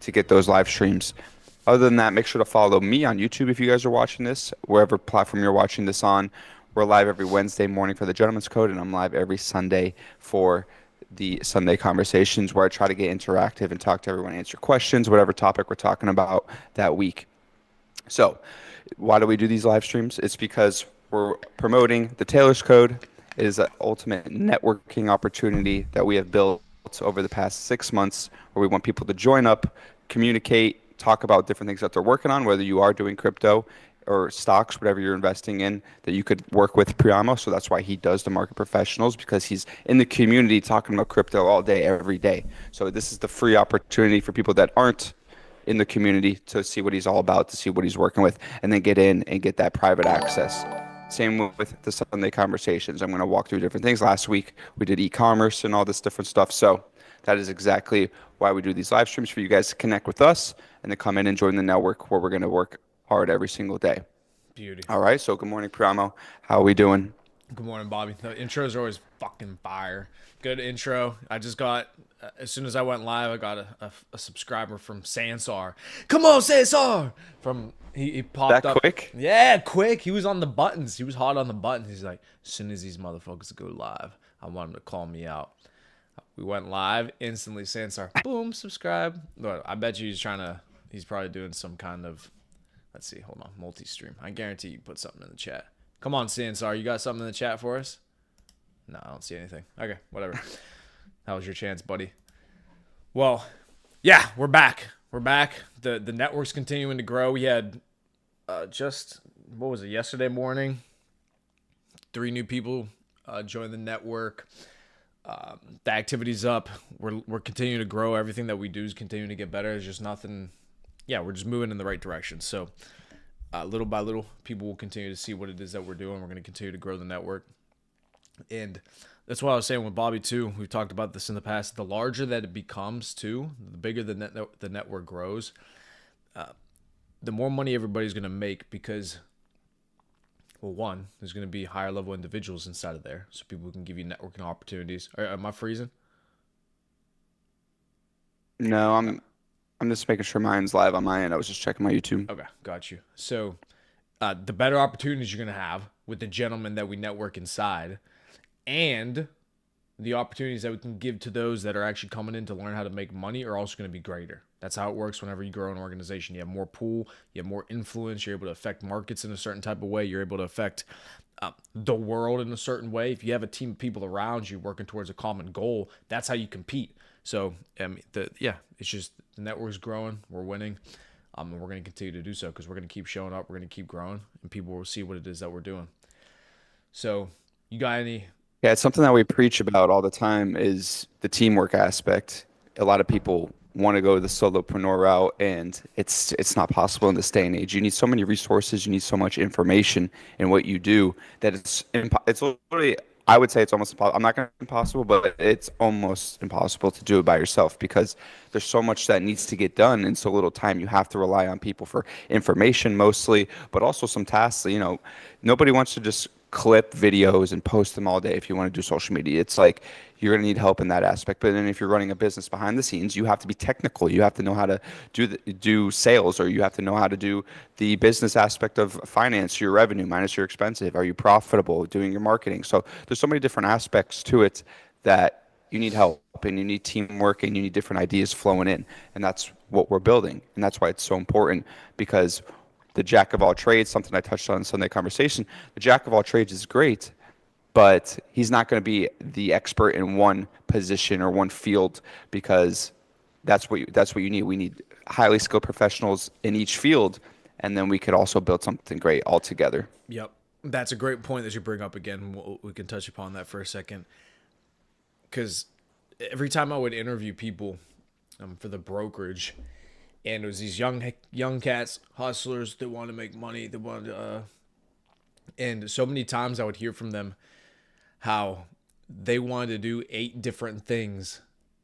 to get those live streams. Other than that, make sure to follow me on YouTube if you guys are watching this, wherever platform you're watching this on. We're live every Wednesday morning for the Gentleman's Code, and I'm live every Sunday for the Sunday Conversations, where I try to get interactive and talk to everyone, answer questions, whatever topic we're talking about that week. So, why do we do these live streams? It's because we're promoting the Taylor's Code. It is an ultimate networking opportunity that we have built over the past 6 months, where we want people to join up, communicate, talk about different things that they're working on, whether you are doing crypto or stocks, whatever you're investing in, that you could work with Priamo. So that's why he does the market professionals, because he's in the community talking about crypto all day, every day. So this is the free opportunity for people that aren't in the community to see what he's all about, to see what he's working with, and then get in and get that private access. Same with the Sunday Conversations. I'm going to walk through different things. Last week, we did e-commerce and all this different stuff. So that is exactly why we do these live streams, for you guys to connect with us and to come in and join the network, where we're going to work hard every single day. Beauty. All right. So good morning, Priamo. How are we doing? Good morning, Bobby. The intros are always fucking fire. Good intro. I just got, as soon as I went live, I got a subscriber from Sansar. Come on, Sansar! He popped That up. quick? Yeah, quick. He was on the buttons. He was hot on the buttons. He's like, as soon as these motherfuckers go live, I want him to call me out. We went live, instantly Sansar, boom, subscribe. Look, I bet you he's probably doing some kind of, let's see, hold on, multi-stream. I guarantee you put something in the chat. Come on, Sansar, you got something in the chat for us? No, I don't see anything. Okay, whatever. That was your chance, buddy. Well, yeah, we're back. We're back. The network's continuing to grow. We had what was it, yesterday morning? 3 new people join the network. The activity's up. We're continuing to grow. Everything that we do is continuing to get better. There's just nothing. Yeah, we're just moving in the right direction. So little by little, people will continue to see what it is that we're doing. We're going to continue to grow the network. And that's what I was saying with Bobby, too. We've talked about this in the past. The larger that it becomes, too, the bigger the network grows, the more money everybody's going to make, because, well, one, there's going to be higher level individuals inside of there, so people can give you networking opportunities. Am I freezing? No, I'm just making sure mine's live on my end. I was just checking my YouTube. Okay, got you. So the better opportunities you're going to have with the gentlemen that we network inside, and the opportunities that we can give to those that are actually coming in to learn how to make money, are also going to be greater. That's how it works whenever you grow an organization. You have more pool, you have more influence, you're able to affect markets in a certain type of way, you're able to affect the world in a certain way. If you have a team of people around you working towards a common goal, that's how you compete. So, it's just the network's growing, we're winning, and we're going to continue to do so, because we're going to keep showing up, we're going to keep growing, and people will see what it is that we're doing. So, you got any? Yeah, it's something that we preach about all the time, is the teamwork aspect. A lot of people want to go the solopreneur route, and it's not possible in this day and age. You need so many resources, you need so much information in what you do, that it's literally, I would say it's almost impossible. I'm not going to impossible, but it's almost impossible to do it by yourself, because there's so much that needs to get done in so little time. You have to rely on people for information mostly, but also some tasks. Nobody wants to just clip videos and post them all day. If you want to do social media, it's like you're going to need help in that aspect. But then if you're running a business behind the scenes, you have to be technical. You have to know how to do sales, or you have to know how to do the business aspect of finance, your revenue minus your expenses. Are you profitable doing your marketing? So there's so many different aspects to it that you need help, and you need teamwork, and you need different ideas flowing in. And that's what we're building. And that's why it's so important, because the jack of all trades, something I touched on in Sunday Conversation, the jack of all trades is great, but he's not going to be the expert in one position or one field, because that's what you need. We need highly skilled professionals in each field, and then we could also build something great all together. Yep. That's a great point that you bring up again. We can touch upon that for a second. Because every time I would interview people for the brokerage, and it was these young cats, hustlers that want to make money, that wanted to, and so many times I would hear from them how they wanted to do 8 different things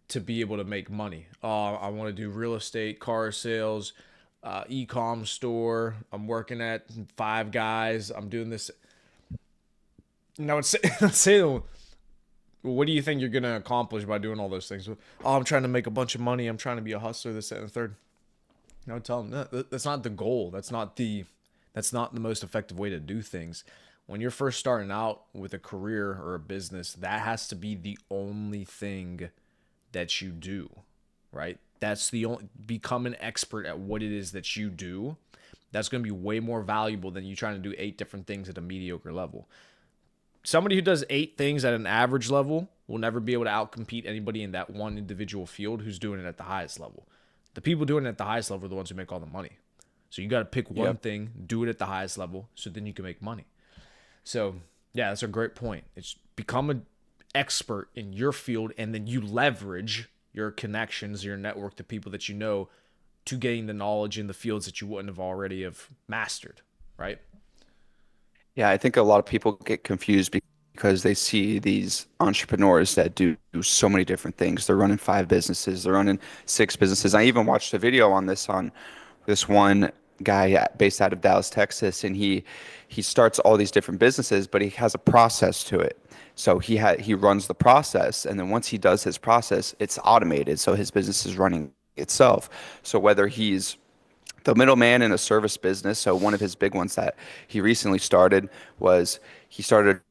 to be able to make money. I want to do real estate, car sales, e-com store. I'm working at Five Guys. I'm doing this. And I would say, say to them, well, what do you think you're going to accomplish by doing all those things? Oh, I'm trying to make a bunch of money. I'm trying to be a hustler, this, that, and the third. No, tell them that's not the goal. That's not the most effective way to do things. When you're first starting out with a career or a business, that has to be the only thing that you do, right? That's the only become an expert at what it is that you do. That's going to be way more valuable than you trying to do 8 different things at a mediocre level. Somebody who does 8 things at an average level will never be able to outcompete anybody in that one individual field who's doing it at the highest level. The people doing it at the highest level are the ones who make all the money. So you got to pick one Yep. thing, do it at the highest level, so then you can make money. So yeah, that's a great point. It's become an expert in your field, and then you leverage your connections, your network, the people that you know, to gain the knowledge in the fields that you wouldn't have already have mastered, right? Yeah, I think a lot of people get confused because they see these entrepreneurs that do so many different things. They're running 5 businesses, they're running 6 businesses. I even watched a video on this one guy based out of Dallas, Texas, and he starts all these different businesses, but he has a process to it. So he runs the process, and then once he does his process, it's automated. So his business is running itself. So whether he's the middleman in a service business. So one of his big ones that he recently started was he started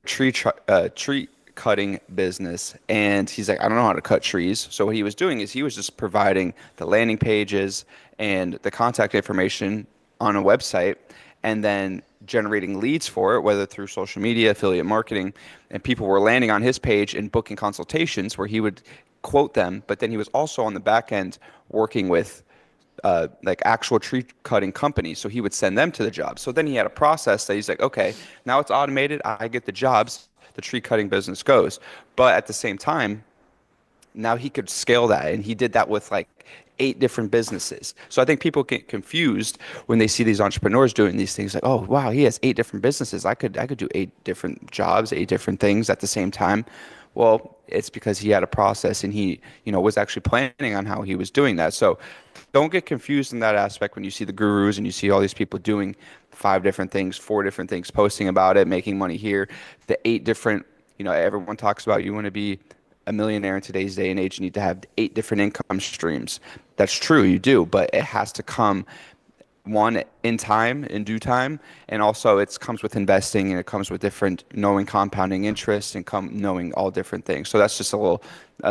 a tree cutting business, and he's like, I don't know how to cut trees. So what he was doing is he was just providing the landing pages and the contact information on a website, and then generating leads for it, whether through social media, affiliate marketing, and people were landing on his page and booking consultations where he would quote them, but then he was also on the back end working with like actual tree cutting companies. So he would send them to the job. So then he had a process that he's like, okay, now it's automated. I get the jobs. The tree cutting business goes. But at the same time, now he could scale that. And he did that with like 8 different businesses. So I think people get confused when they see these entrepreneurs doing these things like, oh, wow, he has 8 different businesses. I could do 8 different jobs, 8 different things at the same time. Well, it's because he had a process and he, was actually planning on how he was doing that. So don't get confused in that aspect when you see the gurus and you see all these people doing 5 different things, 4 different things, posting about it, making money here. The 8 different, everyone talks about you want to be a millionaire in today's day and age. You need to have 8 different income streams. That's true, you do, but it has to come one in time, in due time, and also it comes with investing and it comes with different knowing compounding interest and knowing all different things. So that's just a little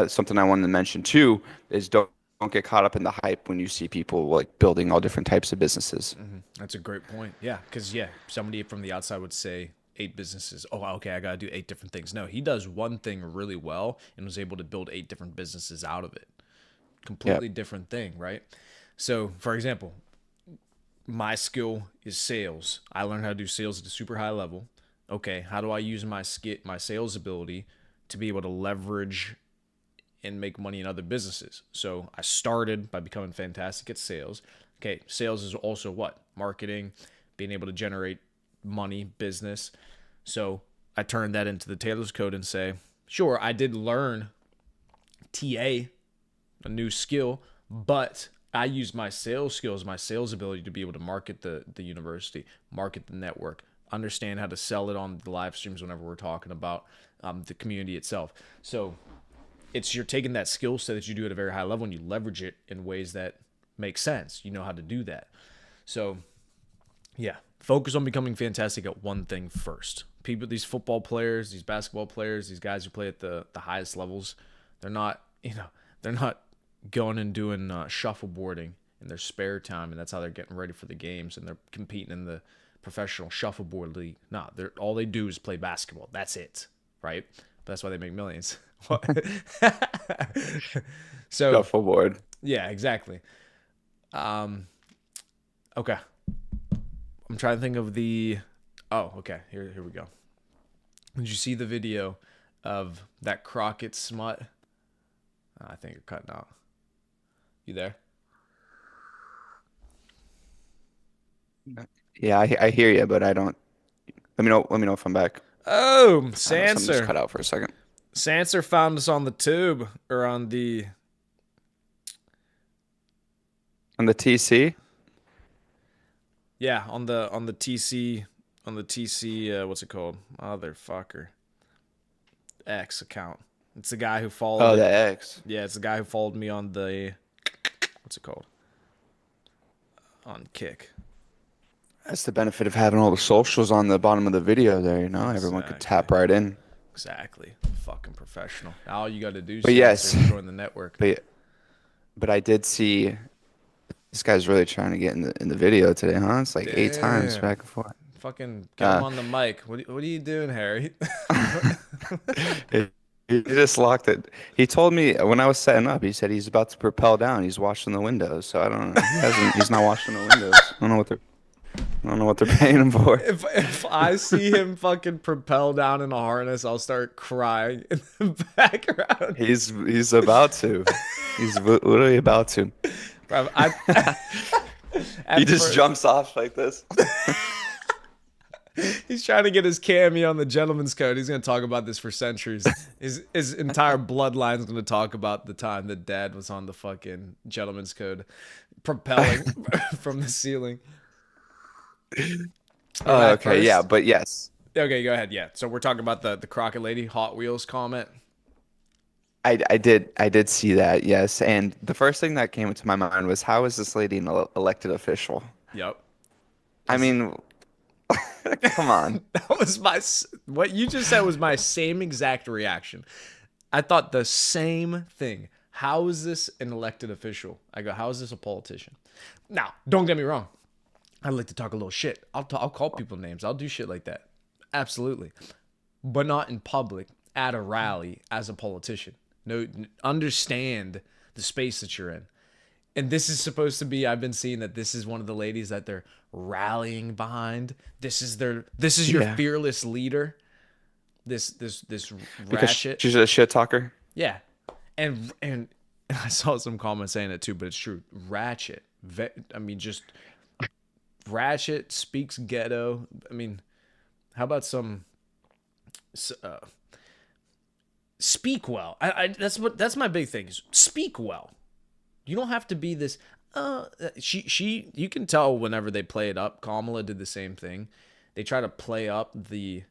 something I wanted to mention too is don't get caught up in the hype when you see people like building all different types of businesses. That's a great point. Yeah, because yeah, somebody from the outside would say 8 businesses. Oh, okay, I gotta do 8 different things. No, he does one thing really well and was able to build 8 different businesses out of it. Yeah. Completely different thing, right? So, for example, my skill is sales. I learned how to do sales at a super high level. Okay, how do I use my sales ability to be able to leverage and make money in other businesses? So I started by becoming fantastic at sales. Okay, sales is also what? Marketing, being able to generate money, business. So I turned that into the Taylor's Code and say, sure, I did learn TA, a new skill, but I used my sales skills, my sales ability to be able to market the university, market the network, understand how to sell it on the live streams whenever we're talking about the community itself. So you're taking that skill set that you do at a very high level and you leverage it in ways that make sense. You know how to do that. So yeah, focus on becoming fantastic at one thing first. People, these football players, these basketball players, these guys who play at the highest levels, they're not, they're not going and doing shuffleboarding in their spare time, and that's how they're getting ready for the games, and they're competing in the professional shuffleboard league. No, they're all they do is play basketball. That's it, right? That's why they make millions. So Shuffleboard. yeah, exactly. Okay, I'm trying to think of the. Oh, okay. Here we go. Did you see the video of that Crockett smut? I think you're cutting out. You there? Yeah, I hear you, but I don't. Let me know. Let me know if I'm back. Oh, I know something just Sanser. cut out for a second. Sanser found us on the tube or On the TC. on the TC what's it called? Motherfucker. X account. It's the guy who followed Oh, it. the X. Yeah, it's the guy who followed me on the what's it called? on Kick. That's the benefit of having all the socials on the bottom of the video there, you know? Everyone could Exactly. tap right in. Exactly. Fucking professional. Now all you got to do, But Sansa, yes, is join the network. but but I did see this guy's really trying to get in the video today, huh? It's like 8 times Damn. back and forth. Fucking get him Uh, on the mic. What are you doing, Harry? he he just locked it. He told me when I was setting up, he said he's about to propel down. He's washing the windows. So I don't know. He's not washing the windows. I don't know what they're paying him for. If I see him fucking propel down in a harness, I'll start crying in the background. He's about to. He's literally about to. Bro, He at just first, jumps off like this. he's trying to get his cameo on the Gentleman's Code. He's gonna talk about this for centuries. His entire bloodline's gonna talk about the time that Dad was on the fucking Gentleman's Code, propelling from the ceiling. When Oh, I okay, yeah, first, but yes, okay, go ahead. Yeah. So we're talking about the Crockett Lady Hot Wheels comment. I did see that, yes. And the first thing that came into my mind was how is this lady an elected official? Yep. I mean, come on. That was what you just said was my same exact reaction. I thought the same thing. How is this an elected official? I go, how is this a politician? Now, don't get me wrong. I like to talk a little shit. I'll call people names. I'll do shit like that. Absolutely. But not in public at a rally as a politician. No, understand the space that you're in. And this is supposed to be, I've been seeing that this is one of the ladies that they're rallying behind. This is your Yeah, fearless leader. This because ratchet. she's a shit talker. Yeah. And I saw some comments saying it too, but it's true. Ratchet. I mean, just ratchet, speaks ghetto. I mean, how about some uh, speak well? That's my big thing is speak well. You don't have to be this. She. You can tell whenever they play it up. Kamala did the same thing. They try to play up the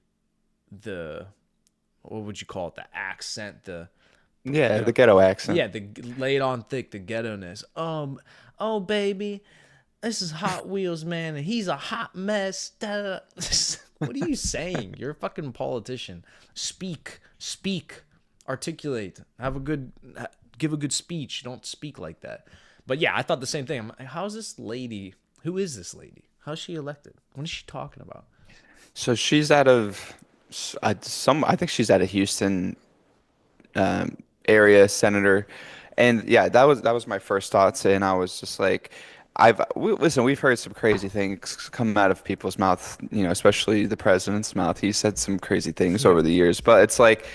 what would you call it? The accent. Yeah, You the know, ghetto accent. yeah, the laid on thick, the ghetto ness. Oh baby, this is Hot Wheels man, and he's a hot mess. Da. What are you saying? You're a fucking politician. Speak, articulate, give a good speech. Don't speak like that. But yeah, I thought the same thing. I'm like, how's this lady? Who is this lady? How's she elected? What is she talking about? So she's out of I think she's out of Houston area senator, and yeah, that was my first thoughts, and I was just like, listen, we've heard some crazy things come out of people's mouth, you know, especially the president's mouth. He said some crazy things Yeah, over the years, but it's like,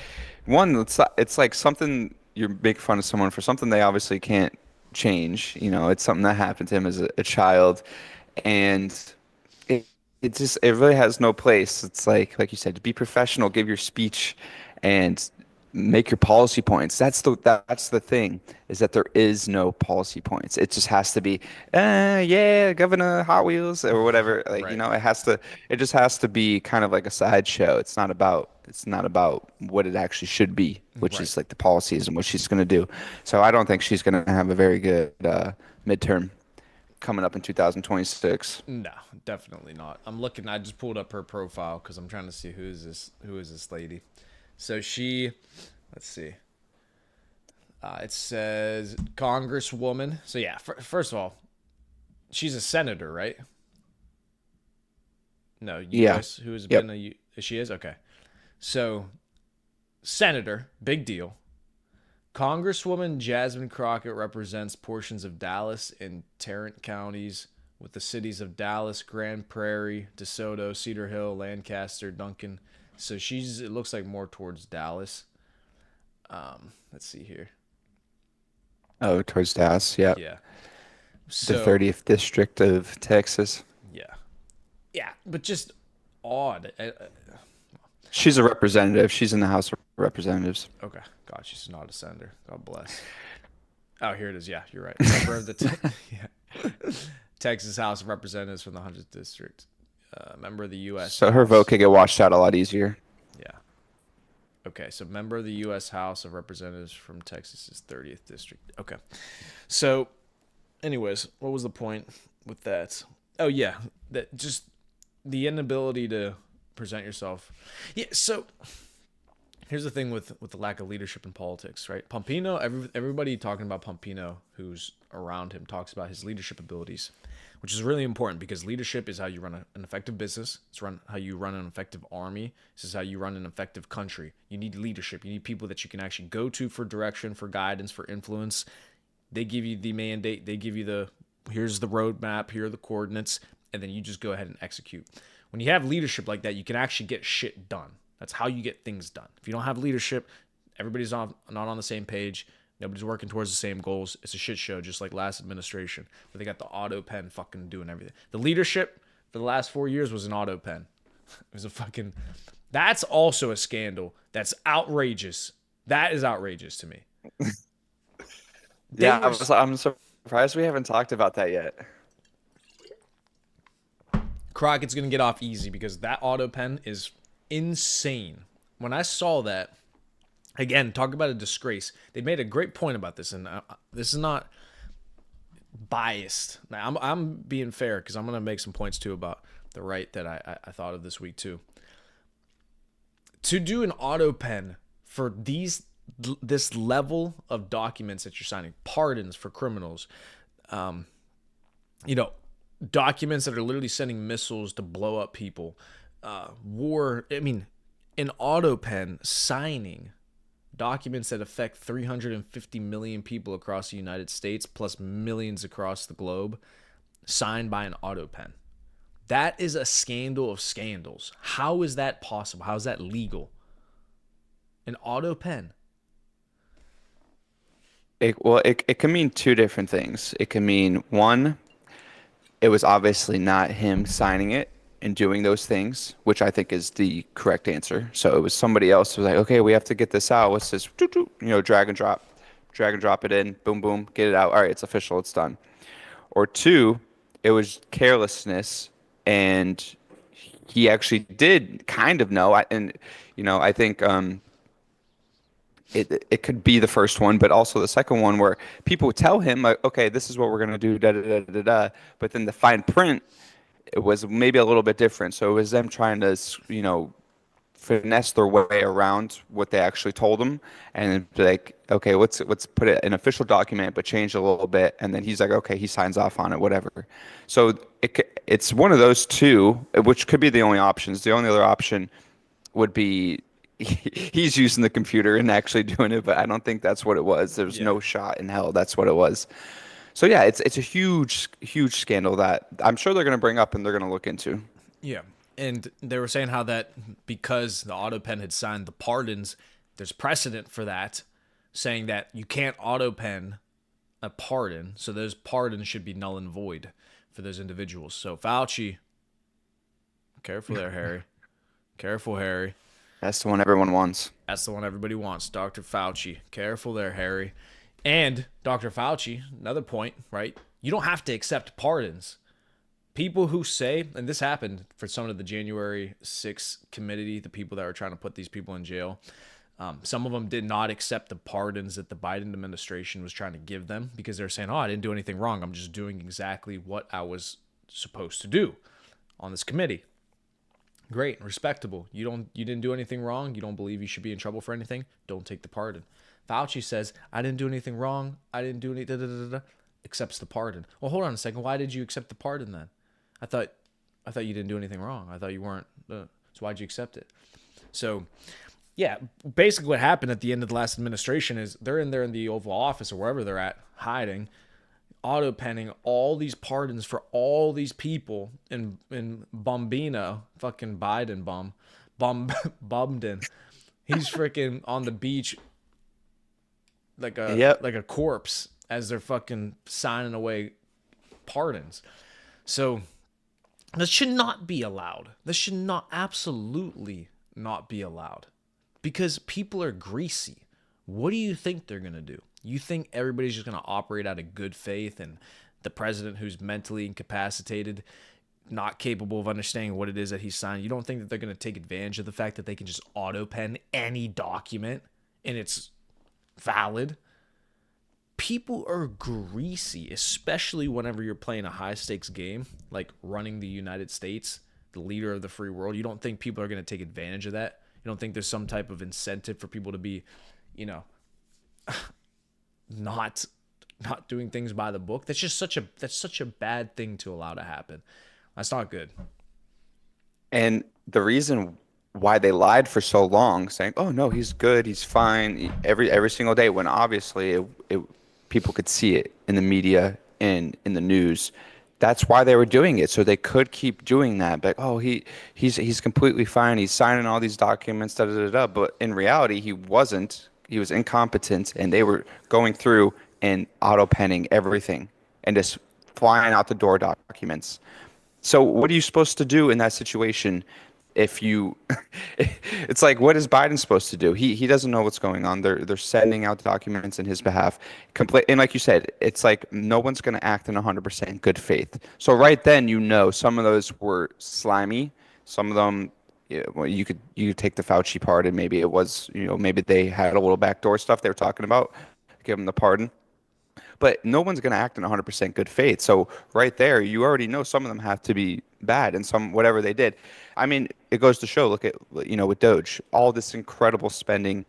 one, it's like something you're making fun of someone for something they obviously can't change. You know, it's something that happened to him as a child, and it really has no place. It's like you said, to be professional, give your speech, and make your policy points. That's the thing, is that there is no policy points. It just has to be, yeah, Governor Hot Wheels or whatever. Like, you right, know, it just has to be kind of like a sideshow. It's not about what it actually should be, which right. is like the policies and what she's going to do. So I don't think she's going to have a very good midterm coming up in 2026. No, definitely not. I'm looking. I just pulled up her profile because I'm trying to see who is this. Who is this lady? So she, let's see. It says Congresswoman. So yeah, first of all, she's a senator, right? No, Yeah. U.S. who has been Yep. she is okay. So senator, big deal. Congresswoman Jasmine Crockett represents portions of Dallas and Tarrant counties with the cities of Dallas, Grand Prairie, DeSoto, Cedar Hill, Lancaster, Duncan. So it looks like more towards Dallas. Let's see here. Oh, towards Dallas. Yep. Yeah. The So, 30th district of Texas. yeah. Yeah, but just odd. She's a representative. She's in the House of Representatives. Okay. God, she's not a senator. God bless. Oh, here it is. Yeah, you're right. Member of the yeah. Texas House of Representatives from the 100th District. Member of the U.S. So her vote House. could get washed out a lot easier. Yeah. Okay, so member of the U.S. House of Representatives from Texas's 30th District. Okay. So, anyways, what was the point? with that? Oh yeah, that just the inability to present yourself. Yeah. So here's the thing with the lack of leadership in politics, right? Pompino, everybody talking about Pompino, who's around him, talks about his leadership abilities, which is really important because leadership is how you run an effective business. It's how you run an effective army. This is how you run an effective country. You need leadership. You need people that you can actually go to for direction, for guidance, for influence. They give you the mandate. They give you here's the roadmap. Here are the coordinates, and then you just go ahead and execute. When you have leadership like that, you can actually get shit done. That's how you get things done. If you don't have leadership, everybody's not on the same page. Nobody's working towards the same goals. It's a shit show, just like last administration, where they got the auto pen fucking doing everything. The leadership for the last 4 years was an auto pen. It was a fucking. That's also a scandal. That's outrageous. That is outrageous to me. They Yeah, were. I'm surprised we haven't talked about that yet. Crockett's gonna get off easy because that auto pen is insane. When I saw that, again, talk about a disgrace. They made a great point about this, and this is not biased. Now, I'm being fair because I'm gonna make some points too about the right that I thought of this week too. To do an auto pen for this level of documents that you're signing, pardons for criminals, you know, documents that are literally sending missiles to blow up people, war. I mean, an auto pen signing documents that affect 350 million people across the United States plus millions across the globe, signed by an auto pen. That is a scandal of scandals. How is that possible? How is that legal? An auto pen. It can mean two different things. It can mean one, it was obviously not him signing it and doing those things, which I think is the correct answer. So it was somebody else who was like, okay, we have to get this out. What's this? Drag and drop it in, boom, boom, get it out. All right, it's official, it's done. Or two, it was carelessness, and he actually did kind of know. I think it could be the first one, but also the second one where people tell him like, okay, this is what we're gonna do, da da da da da. But then the fine print, it was maybe a little bit different. So it was them trying to, finesse their way around what they actually told him, and then be like, okay, let's put it in an official document, but change it a little bit. And then he's like, okay, he signs off on it, whatever. So it's one of those two, which could be the only options. The only other option would be he's using the computer and actually doing it, but I don't think that's what it was. There's Yeah. no shot in hell that's what it was. So yeah, it's a huge scandal that I'm sure they're going to bring up and they're going to look into. Yeah. And they were saying how that because the auto pen had signed the pardons, there's precedent for that, saying that you can't auto pen a pardon. So those pardons should be null and void for those individuals. So Fauci, careful there, Harry. Careful, Harry. That's the one everyone wants. That's the one everybody wants. Dr. Fauci. Careful there, Harry. And Dr. Fauci, another point, right? You don't have to accept pardons. People who say, and this happened for some of the January 6th committee, the people that were trying to put these people in jail, some of them did not accept the pardons that the Biden administration was trying to give them because they're saying, oh, I didn't do anything wrong. I'm just doing exactly what I was supposed to do on this committee. Great, respectable. You didn't do anything wrong. You don't believe you should be in trouble for anything. Don't take the pardon. Fauci says, I didn't do anything wrong. I didn't do anything. Accepts the pardon. Well, hold on a second. Why did you accept the pardon then? I thought you didn't do anything wrong. I thought you weren't. So why'd you accept it? So, yeah, basically what happened at the end of the last administration is they're in there in the Oval Office or wherever they're at, hiding, auto penning all these pardons for all these people in Bombino, fucking Biden Bumden. He's freaking on the beach like a corpse as they're fucking signing away pardons. So this should not be allowed. This should not absolutely not be allowed because people are greasy. What do you think they're going to do? You think everybody's just going to operate out of good faith and the president who's mentally incapacitated, not capable of understanding what it is that he's signed, you don't think that they're going to take advantage of the fact that they can just auto pen any document and it's valid? people are greasy, especially whenever you're playing a high stakes game like running the United States, the leader of the free world. You don't think people are going to take advantage of that? You don't think there's some type of incentive for people to be, you know, not not doing things by the book? That's such a bad thing to allow to happen. That's not good. And the reason why they lied for so long, saying, "Oh no, he's good, he's fine," every single day, when obviously people could see it in the media and in the news. That's why they were doing it, so they could keep doing that. But oh, he's completely fine. He's signing all these documents, da da da da. But in reality, he wasn't. He was incompetent, and they were going through and auto penning everything and just flying out the door documents. So what are you supposed to do in that situation if you it's like, what is Biden supposed to do? He doesn't know what's going on. They're sending out documents in his behalf. Complete, and like you said, it's like no one's going to act in 100% good faith. So right then, some of those were slimy. Some of them, yeah, well, you could take the Fauci part, and maybe it was, maybe they had a little backdoor stuff they were talking about. Give them the pardon. But no one's going to act in 100% good faith. So right there, you already know some of them have to be bad and some whatever they did. I mean, it goes to show, look at, with Doge, all this incredible spending,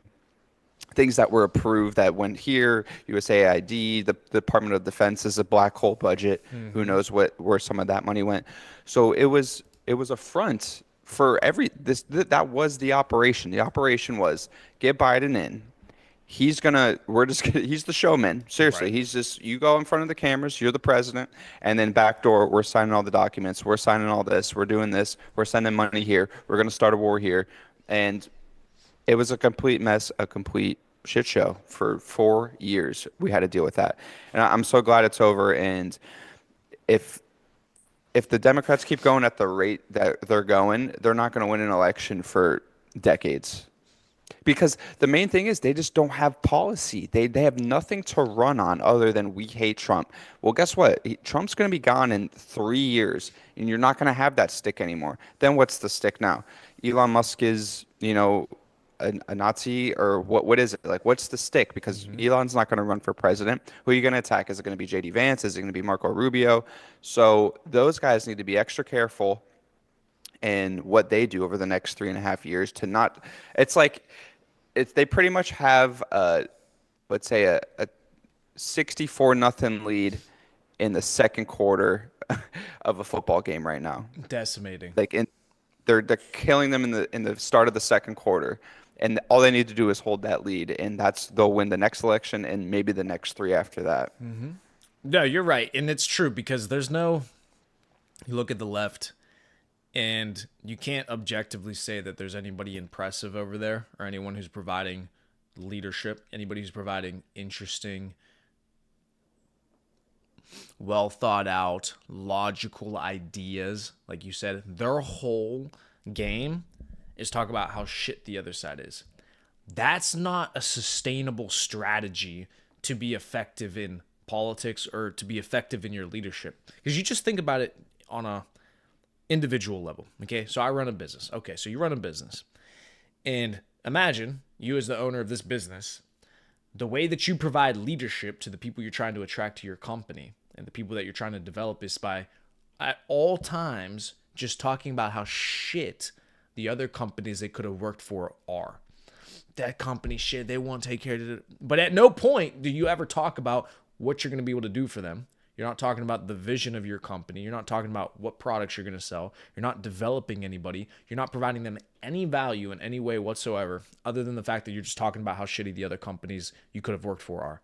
things that were approved that went here, USAID, the Department of Defense is a black hole budget. Who Mm-hmm. knows where some of that money went. So it was a front for that was the operation. The operation was get Biden in. He's the showman. Seriously, Right. he's just, you go in front of the cameras, you're the president, and then backdoor, we're signing all the documents, we're signing all this, we're doing this, we're sending money here, we're going to start a war here. And it was a complete mess, a complete shit show for 4 years. We had to deal with that. And I'm so glad it's over. And if if the Democrats keep going at the rate that they're going, they're not going to win an election for decades. Because the main thing is they just don't have policy. They have nothing to run on other than we hate Trump. Well, guess what? Trump's going to be gone in 3 years, and you're not going to have that stick anymore. Then what's the stick now? Elon Musk is, a Nazi, or what is it? Like, what's the stick? Because Mm-hmm. Elon's not going to run for president. Who are you going to attack? Is it going to be JD Vance? Is it going to be Marco Rubio? So those guys need to be extra careful in what they do over the next 3.5 years to not. It's like they pretty much have let's say a 64 nothing lead in the second quarter of a football game right now. Decimating. Like they're killing them in the start of the second quarter, and all they need to do is hold that lead, and they'll win the next election and maybe the next three after that. Mm-hmm. No, you're right, and it's true because there's no. You look at the left, and you can't objectively say that there's anybody impressive over there or anyone who's providing leadership, anybody who's providing interesting, well thought out, logical ideas. Like you said, their whole game is talk about how shit the other side is. That's not a sustainable strategy to be effective in politics or to be effective in your leadership. Because you just think about it on a individual level. Okay, so I run a business. Okay, so you run a business. And imagine you as the owner of this business, the way that you provide leadership to the people you're trying to attract to your company and the people that you're trying to develop is by at all times just talking about how shit the other companies they could have worked for are. That company shit, they won't take care of it. But at no point do you ever talk about what you're going to be able to do for them. You're not talking about the vision of your company. You're not talking about what products you're going to sell. You're not developing anybody. You're not providing them any value in any way whatsoever, other than the fact that you're just talking about how shitty the other companies you could have worked for are.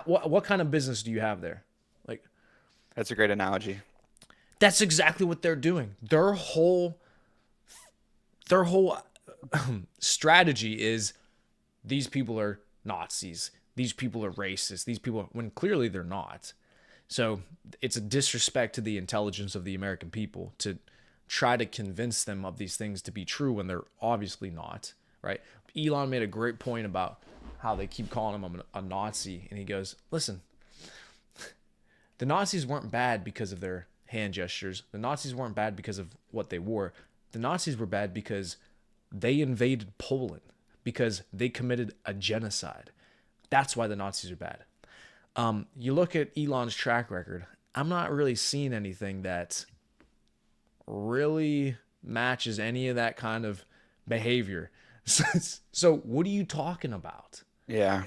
What kind of business do you have there? Like, That's a great analogy. that's exactly what they're doing. Their whole strategy is these people are Nazis. These people are racist. These people, when clearly they're not. So it's a disrespect to the intelligence of the American people to try to convince them of these things to be true when they're obviously not, right? Elon made a great point about how they keep calling him a Nazi. And he goes, listen, the Nazis weren't bad because of their hand gestures. The Nazis weren't bad because of what they wore. The Nazis were bad because they invaded Poland, because they committed a genocide. That's why the Nazis are bad. You look at Elon's track record. I'm not really seeing anything that really matches any of that kind of behavior. So what are you talking about? Yeah.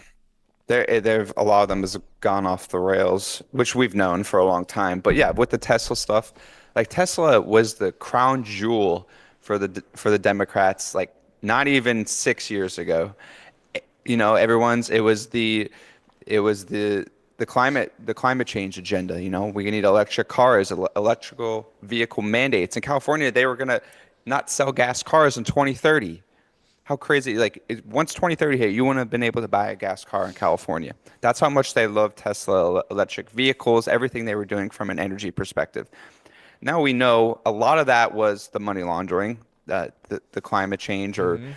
There, a lot of them has gone off the rails, which we've known for a long time. But yeah, with the Tesla stuff, like Tesla was the crown jewel for the Democrats, like not even 6 years ago. You know, it was the climate change agenda. You know, we need electric cars, electrical vehicle mandates. In California, they were gonna not sell gas cars in 2030. How crazy, like once 2030 hit, you wouldn't have been able to buy a gas car in California. That's how much they love Tesla electric vehicles, everything they were doing from an energy perspective. Now we know a lot of that was the money laundering, the climate change or Mm-hmm.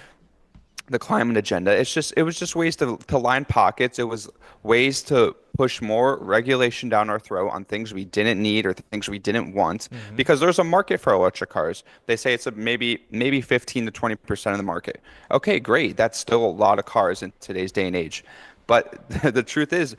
the climate agenda. It was just ways to line pockets. It was ways to push more regulation down our throat on things we didn't need or things we didn't want Mm-hmm. because there's a market for electric cars. They say it's a maybe 15 to 20% of the market. Okay, great. That's still a lot of cars in today's day and age. But the truth is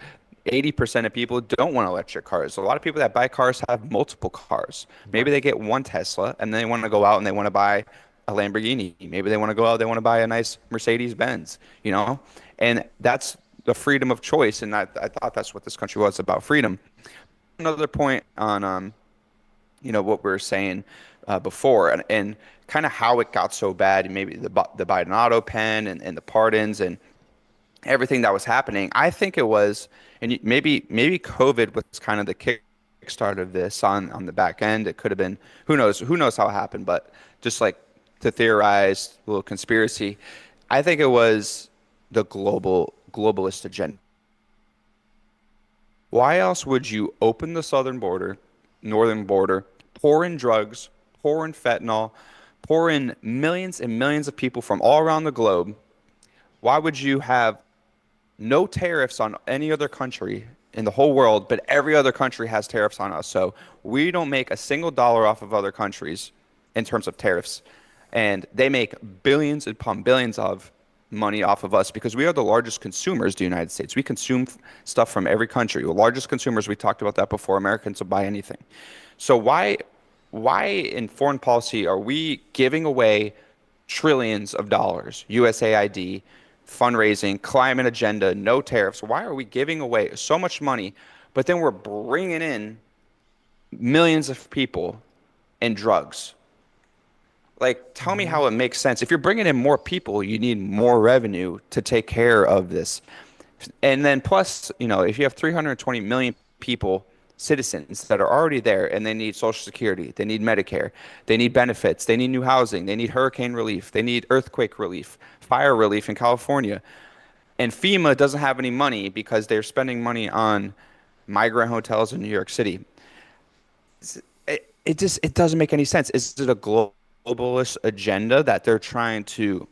80% of people don't want electric cars. A lot of people that buy cars have multiple cars. Maybe Right. they get one Tesla and then they want to go out and they want to buy a Lamborghini. Maybe they want to go out, they want to buy a nice Mercedes Benz, you know? And that's the freedom of choice. And I thought that's what this country was about freedom. Another point on, what we were saying before and kind of how it got so bad, and maybe the Biden auto pen and the pardons and everything that was happening. I think it was, and maybe COVID was kind of the kickstart of this on the back end. It could have been, who knows how it happened, but just like to theorize a little conspiracy, I think it was the globalist agenda. Why else would you open the southern border, northern border, pour in drugs, pour in fentanyl, pour in millions and millions of people from all around the globe? Why would you have no tariffs on any other country in the whole world, but every other country has tariffs on us? So we don't make a single dollar off of other countries in terms of tariffs. And they make billions upon billions of money off of us because we are the largest consumers, the United States. We consume stuff from every country. The largest consumers, we talked about that before, Americans will buy anything. So why in foreign policy are we giving away trillions of dollars, USAID, fundraising, climate agenda, no tariffs? Why are we giving away so much money, but then we're bringing in millions of people and drugs? Like, tell me Mm-hmm. how it makes sense. If you're bringing in more people, you need more revenue to take care of this. And then plus, if you have 320 million people, citizens that are already there and they need Social Security, they need Medicare, they need benefits, they need new housing, they need hurricane relief, they need earthquake relief, fire relief in California. And FEMA doesn't have any money because they're spending money on migrant hotels in New York City. It doesn't make any sense. Is it a globalist agenda that they're trying to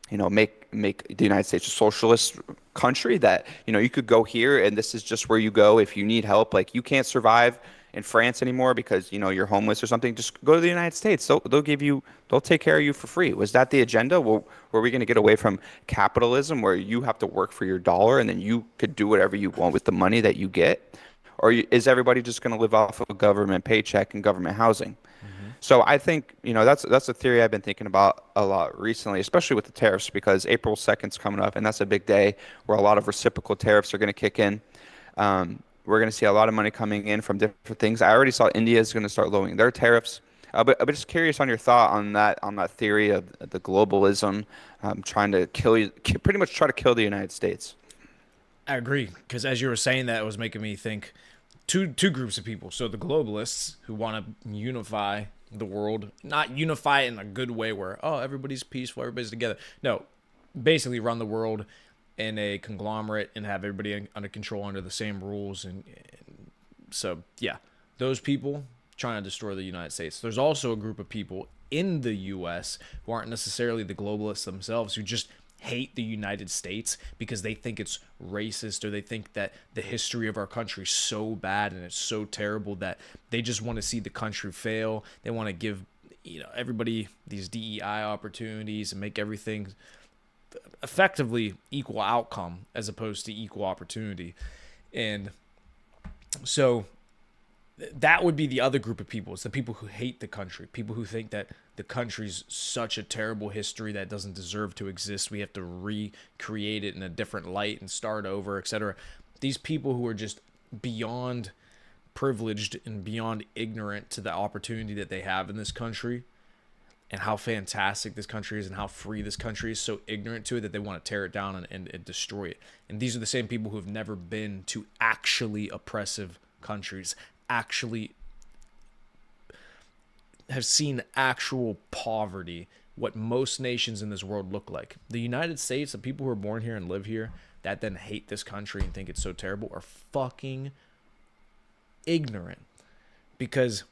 make the United States a socialist country that, you could go here and this is just where you go if you need help. Like you can't survive in France anymore because, you're homeless or something. Just go to the United States. They'll take care of you for free. Was that the agenda? Well, were we going to get away from capitalism where you have to work for your dollar and then you could do whatever you want with the money that you get? Or is everybody just going to live off of a government paycheck and government housing? Mm-hmm. So I think, that's a theory I've been thinking about a lot recently, especially with the tariffs, because April 2nd is coming up, and that's a big day where a lot of reciprocal tariffs are going to kick in. We're going to see a lot of money coming in from different things. I already saw India is going to start lowering their tariffs. But just curious on your thought on that theory of the globalism, trying to pretty much try to kill the United States. I agree because as you were saying that, it was making me think two groups of people. So the globalists who want to unify the world, not unify it in a good way where everybody's peaceful, everybody's together. No, basically run the world in a conglomerate and have everybody under control under the same rules and so yeah, those people trying to destroy the United States. There's also a group of people in the US who aren't necessarily the globalists themselves who just hate the United States because they think it's racist or they think that the history of our country is so bad and it's so terrible that they just want to see the country fail. They want to give everybody these DEI opportunities and make everything effectively equal outcome as opposed to equal opportunity. And so that would be the other group of people. It's the people who hate the country, people who think that the country's such a terrible history that doesn't deserve to exist. We have to recreate it in a different light and start over, etc. These people who are just beyond privileged and beyond ignorant to the opportunity that they have in this country and how fantastic this country is and how free this country is, so ignorant to it that they want to tear it down and destroy it. And these are the same people who have never been to actually oppressive countries, actually have seen actual poverty, what most nations in this world look like. The United States, the people who are born here and live here that then hate this country and think it's so terrible, are fucking ignorant, because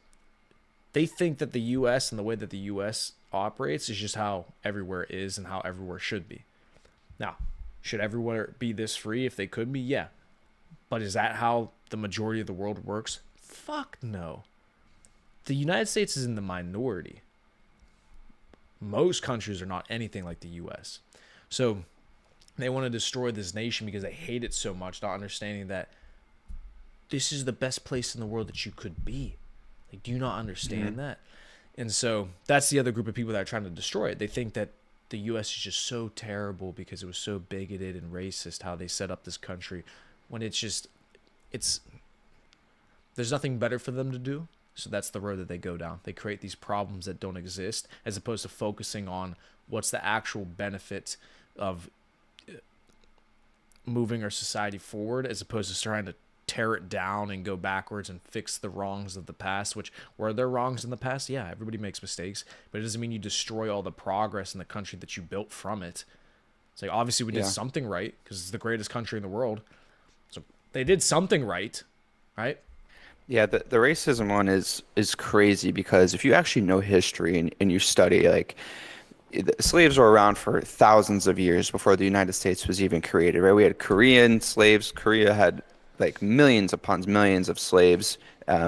they think that the US and the way that the US operates is just how everywhere is and how everywhere should be. Now, should everywhere be this free if they could be? Yeah. But is that how the majority of the world works? Fuck no. The United States is in the minority. Most countries are not anything like the US. So they want to destroy this nation because they hate it so much, not understanding that this is the best place in the world that you could be. Like, do you not understand that? And so that's the other group of people that are trying to destroy it. They think that the US is just so terrible because it was so bigoted and racist how they set up this country, when it's there's nothing better for them to do. So that's the road that they go down. They create these problems that don't exist, as opposed to focusing on what's the actual benefit of moving our society forward, as opposed to trying to tear it down and go backwards and fix the wrongs of the past. Which, were there wrongs in the past? Yeah, everybody makes mistakes, but it doesn't mean you destroy all the progress in the country that you built from it. It's like, obviously we did something right because it's the greatest country in the world. So they did something right, right? Yeah, the racism one is crazy because if you actually know history and you study, like slaves were around for thousands of years before the United States was even created, right? We had Korean slaves. Korea had like millions upon millions of slaves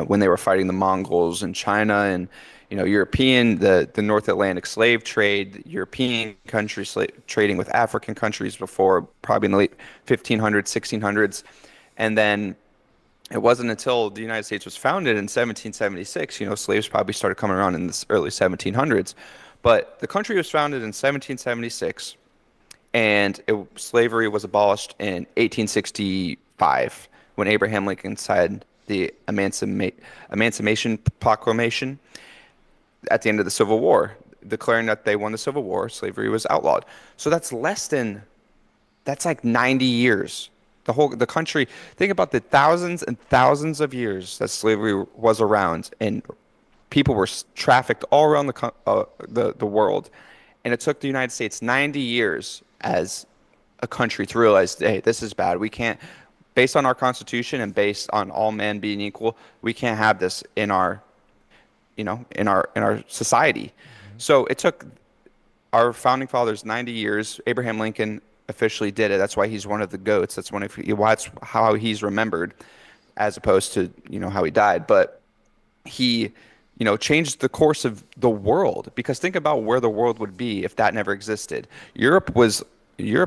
when they were fighting the Mongols in China, and European, the North Atlantic slave trade, European countries trading with African countries before, probably in the late 1500s, 1600s, and then it wasn't until the United States was founded in 1776, slaves probably started coming around in the early 1700s. But the country was founded in 1776, and slavery was abolished in 1865 when Abraham Lincoln signed the Emancipation Proclamation at the end of the Civil War, declaring that they won the Civil War, slavery was outlawed. So that's like 90 years. The country, think about the thousands and thousands of years that slavery was around, and people were trafficked all around the world, and it took the United States 90 years as a country to realize, hey, this is bad. We can't, based on our Constitution and based on all men being equal, we can't have this in our, in our society. Mm-hmm. So it took our founding fathers 90 years. Abraham Lincoln officially did it. That's why he's one of the goats. That's how he's remembered, as opposed to how he died. But he, changed the course of the world, because think about where the world would be if that never existed. Europe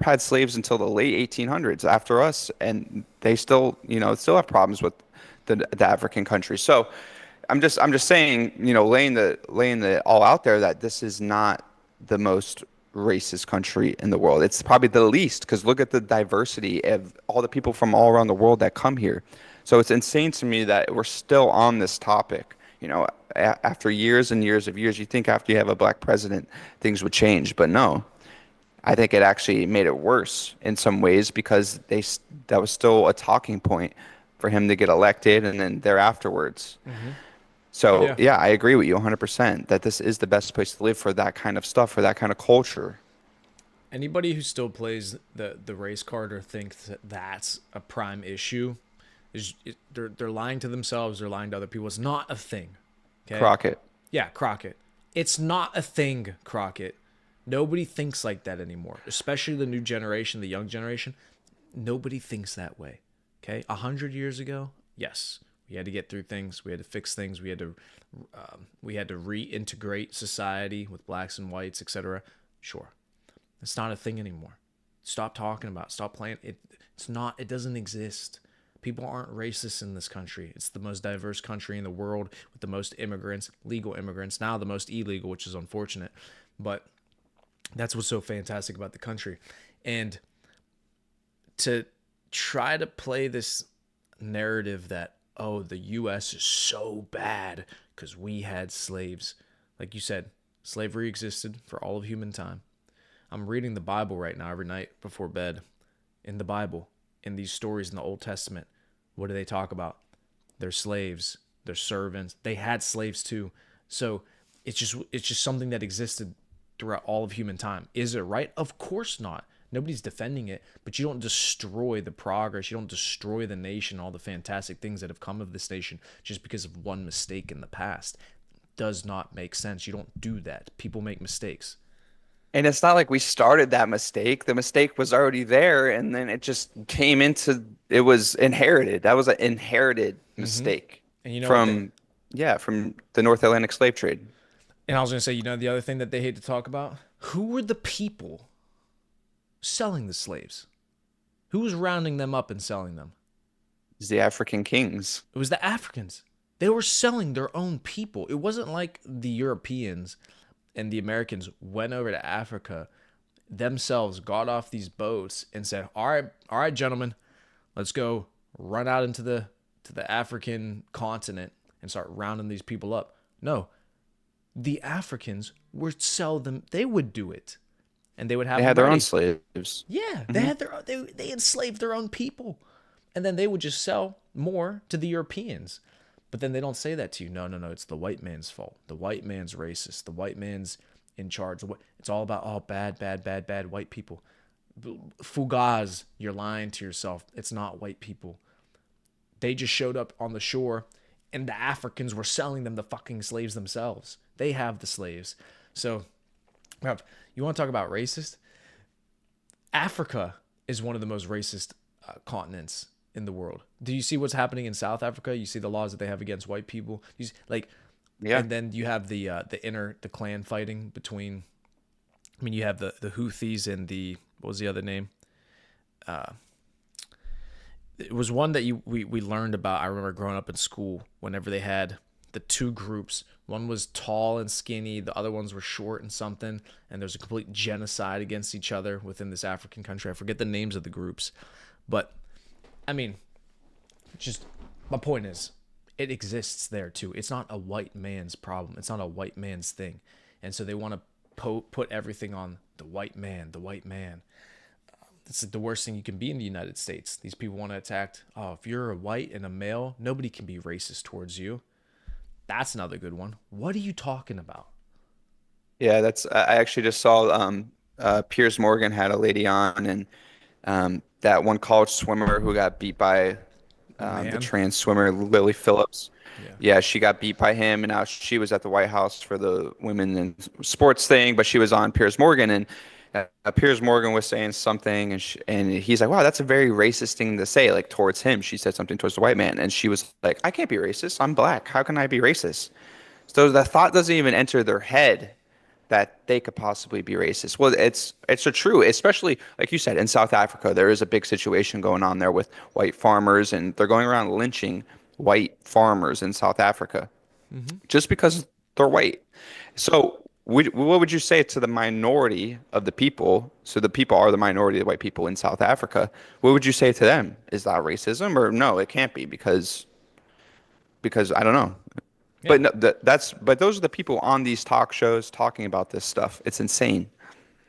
had slaves until the late 1800s after us, and they still have problems with the African countries. So I'm just saying, laying the all out there that this is not the most racist country in the world. It's probably the least, because look at the diversity of all the people from all around the world that come here. So it's insane to me that we're still on this topic. After years and years of years, you think after you have a black president, things would change, but no. I think it actually made it worse in some ways, because that was still a talking point for him to get elected and then thereafterwards. Mm-hmm. So Yeah. yeah, I agree with you 100% that this is the best place to live for that kind of stuff, for that kind of culture. Anybody who still plays the race card or thinks that that's a prime issue they're lying to themselves. They're lying to other people. It's not a thing. Okay. Crockett. Yeah, Crockett. It's not a thing, Crockett. Nobody thinks like that anymore, especially the new generation, the young generation. Nobody thinks that way. Okay, 100 years ago, yes, we had to get through things. We had to fix things. We had to reintegrate society with blacks and whites, etc. Sure, it's not a thing anymore. Stop talking about it. Stop playing it. It's not. It doesn't exist. People aren't racist in this country. It's the most diverse country in the world with the most immigrants, legal immigrants, now the most illegal, which is unfortunate. But that's what's so fantastic about the country. And to try to play this narrative that, oh, the US is so bad because we had slaves. Like you said, slavery existed for all of human time. I'm reading the Bible right now every night before bed. In the Bible, in these stories in the Old Testament, what do they talk about? They're slaves, they're servants. They had slaves too. So it's just something that existed throughout all of human time. Is it right? Of course not. Nobody's defending it, but you don't destroy the progress. You don't destroy the nation, all the fantastic things that have come of this nation just because of one mistake in the past. Does not make sense. You don't do that. People make mistakes. And it's not like we started that mistake. The mistake was already there, and then it just came into it was inherited. That was an inherited mistake And you know what they from yeah, from the North Atlantic slave trade. and I was gonna say, the other thing that they hate to talk about? Who were the people selling the slaves? Who was rounding them up and selling them? It's the African kings. It was the Africans. They were selling their own people. It wasn't like the Europeans and the Americans went over to Africa themselves, got off these boats and said, all right, gentlemen, let's go run out into the African continent and start rounding these people up. No, the Africans would sell them. They would do it, and they would have They them had their own ready. slaves. Yeah, they Hmm. had they enslaved their own people, and then they would just sell more to the Europeans. But then they don't say that to you. No, no, no. It's the white man's fault. The white man's racist. The white man's in charge. It's all about bad, bad, bad, bad white people. Fugaz, you're lying to yourself. It's not white people. They just showed up on the shore, and the Africans were selling them the fucking slaves themselves. They have the slaves. So, you want to talk about racist? Africa is one of the most racist continents in the world. Do you see what's happening in South Africa? You see the laws that they have against white people. Yeah. And then you have the clan fighting between. I mean, you have the Houthis and the what was the other name? It was one that we learned about. I remember growing up in school. Whenever they had the two groups, one was tall and skinny, the other ones were short and something, and there's a complete genocide against each other within this African country. I forget the names of the groups, but I mean, just my point is, it exists there too. It's not a white man's problem. It's not a white man's thing, and so they want to put everything on the white man. The white man. It's the worst thing you can be in the United States. These people want to attack. Oh, if you're a white and a male, nobody can be racist towards you. That's another good one. What are you talking about? Yeah, that's I actually just saw Piers Morgan had a lady on and that one college swimmer who got beat by A the man? trans swimmer Lily Phillips. Yeah. Yeah, she got beat by him, and now she was at the White House for the women in sports thing, but she was on Piers Morgan, and Piers Morgan was saying something, and he's like, "Wow, that's a very racist thing to say." Like towards him, she said something towards the white man, and she was like, "I can't be racist. I'm black. How can I be racist?" So the thought doesn't even enter their head that they could possibly be racist. Well, it's a true, especially like you said in South Africa, there is a big situation going on there with white farmers, and they're going around lynching white farmers in South Africa just because they're white. So, what would you say to the minority of the people? So the people are the minority of white people in South Africa. What would you say to them? Is that racism or no? It can't be because I don't know. Yeah. But no, but those are the people on these talk shows talking about this stuff. It's insane.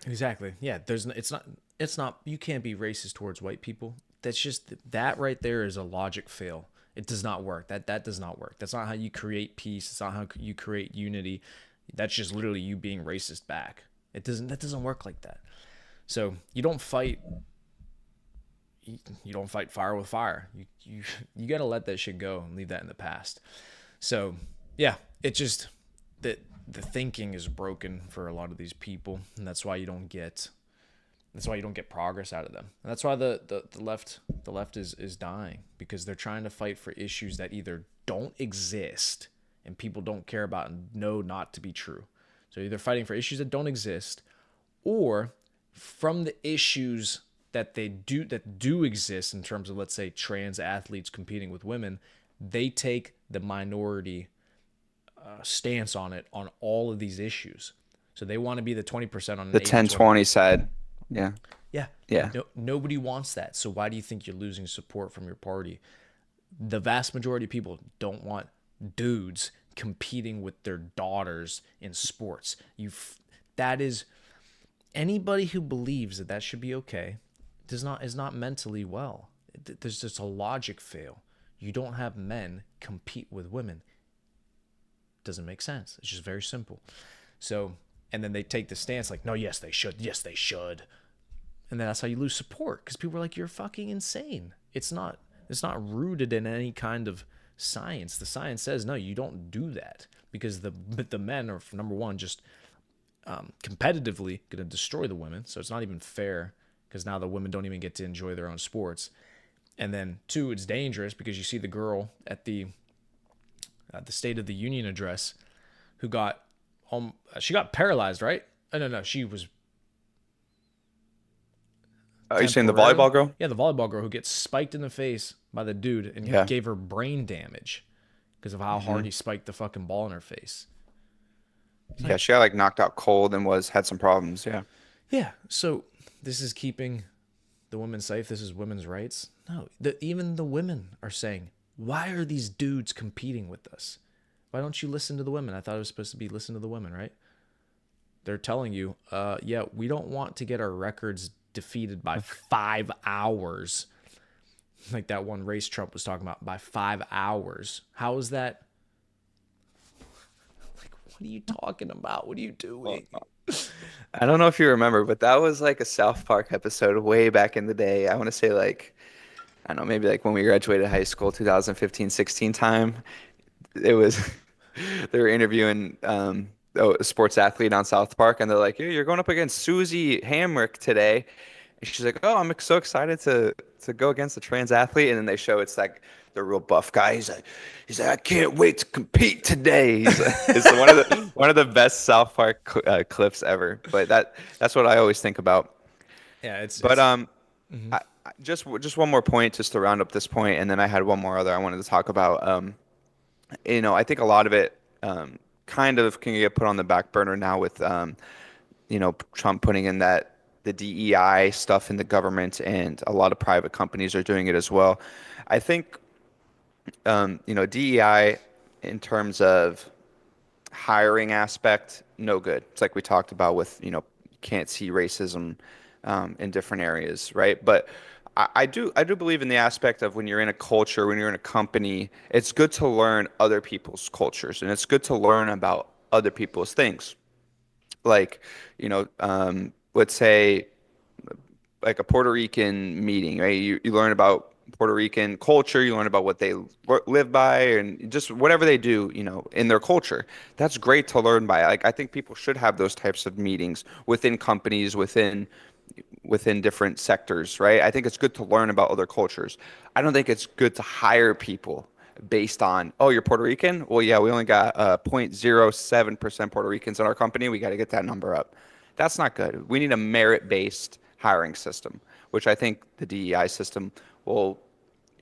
Exactly. Yeah. It's not. You can't be racist towards white people. That's just that right there is a logic fail. It does not work. That does not work. That's not how you create peace. It's not how you create unity. That's just literally you being racist back. That doesn't work like that. So you don't fight fire with fire. You got to let that shit go and leave that in the past. So, yeah, it just that the thinking is broken for a lot of these people, and that's why you don't get progress out of them. And that's why the left is dying, because they're trying to fight for issues that either don't exist and people don't care about and know not to be true. So either fighting for issues that don't exist, or from the issues that do exist in terms of, let's say, trans athletes competing with women, they take the minority stance on it on all of these issues. So they want to be the 20% on an The 80-20. 10-20 side. Yeah. Yeah. Yeah. No, nobody wants that. So why do you think you're losing support from your party? The vast majority of people don't want dudes competing with their daughters in sports. That is, anybody who believes that that should be okay is not mentally well. There's just a logic fail. You don't have men compete with women. Doesn't make sense. It's just very simple. So, and then they take the stance like, no, yes, they should. Yes, they should. And then that's how you lose support, because people are like, you're fucking insane. It's not rooted in any kind of science. The science says, no, you don't do that, because the men are, number one, just competitively going to destroy the women. So it's not even fair, because now the women don't even get to enjoy their own sports. And then two, it's dangerous, because you see the girl at the State of the Union address who got she got paralyzed, right? Oh, no, she was Are you saying the temporarily. volleyball girl? Yeah, the volleyball girl who gets spiked in the face by the dude and Yeah. gave her brain damage because of how hard he spiked the fucking ball in her face. Yeah, she got like knocked out cold and had some problems. Yeah. Yeah, so this is keeping the women safe. This is women's rights. No, even the women are saying, why are these dudes competing with us? Why don't you listen to the women? I thought it was supposed to be listen to the women, right? They're telling you, yeah, we don't want to get our records defeated by 5 hours. Like that one race Trump was talking about, by 5 hours. How is that? Like, what are you talking about? What are you doing? I don't know if you remember, but that was like a South Park episode way back in the day. I want to say like, I don't know, maybe like when we graduated high school, 2015-16 time. It was they were interviewing a sports athlete on South Park, and they're like, "Yeah, you're going up against Susie Hamrick today." And she's like, "Oh, I'm so excited to go against the trans athlete." And then they show it's like the real buff guy. He's like, "I can't wait to compete today." It's one of the best South Park clips ever. But that's what I always think about. Yeah, it's But it's. Mhm. just one more point just to round up this point, and then I had one more other I wanted to talk about. I think a lot of it kind of can get put on the back burner now with Trump putting in that the DEI stuff in the government, and a lot of private companies are doing it as well. I think DEI in terms of hiring aspect, no good. It's like we talked about with, can't see racism in different areas, right? But I do believe in the aspect of when you're in a culture, when you're in a company, it's good to learn other people's cultures, and it's good to learn about other people's things. Like, let's say like a Puerto Rican meeting, right? You learn about Puerto Rican culture, you learn about what they live by, and just whatever they do, in their culture. That's great to learn by. Like, I think people should have those types of meetings within companies, within different sectors, right? I think it's good to learn about other cultures. I don't think it's good to hire people based on, oh, you're Puerto Rican? Well, yeah, we only got 0.07% Puerto Ricans in our company. We got to get that number up. That's not good. We need a merit-based hiring system, which I think the DEI system will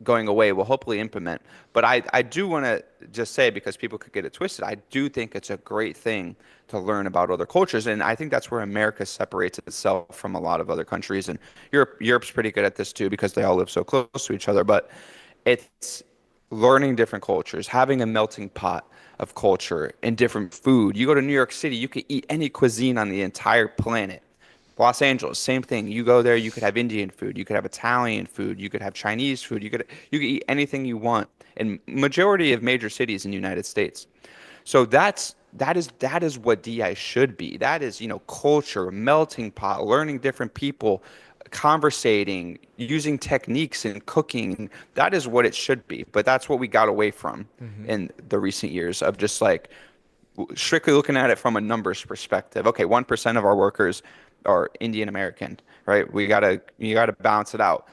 going away will hopefully implement. But I do want to just say, because people could get it twisted, I do think it's a great thing to learn about other cultures. And I think that's where America separates itself from a lot of other countries. And Europe's pretty good at this too, because they all live so close to each other. But it's learning different cultures, having a melting pot of culture and different food. You go to New York City, you could eat any cuisine on the entire planet. Los Angeles, same thing. You go there, you could have Indian food, you could have Italian food, you could have Chinese food, you could eat anything you want in majority of major cities in the United States. So that is what DI should be. That is, culture, melting pot, learning different people, conversating, using techniques in cooking. That is what it should be. But that's what we got away from Mhm. in the recent years of just like strictly looking at it from a numbers perspective. Okay, 1% of our workers are Indian American, right? You gotta balance it out.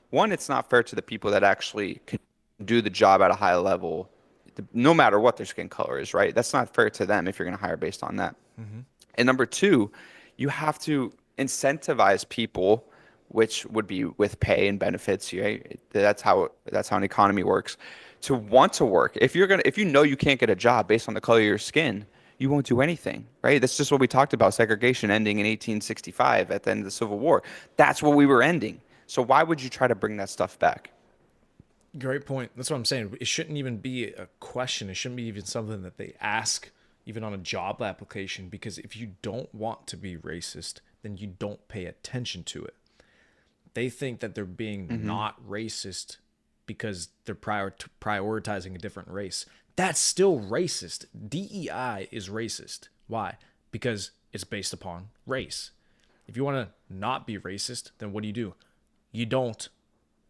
One, it's not fair to the people that actually can do the job at a high level, no matter what their skin color is, right? That's not fair to them if you're going to hire based on that. Mhm. And number two, you have to incentivize people which would be with pay and benefits, right? That's how an economy works. To want to work, if you know you can't get a job based on the color of your skin, you won't do anything, right? That's just what we talked about, segregation ending in 1865 at the end of the Civil War. That's what we were ending. So why would you try to bring that stuff back? Great point. That's what I'm saying. It shouldn't even be a question. It shouldn't be even something that they ask, even on a job application, because if you don't want to be racist, then you don't pay attention to it. They think that they're being Hmm. not racist because they're prioritizing a different race. That's still racist. DEI is racist. Why? Because it's based upon race. If you want to not be racist, then what do? You don't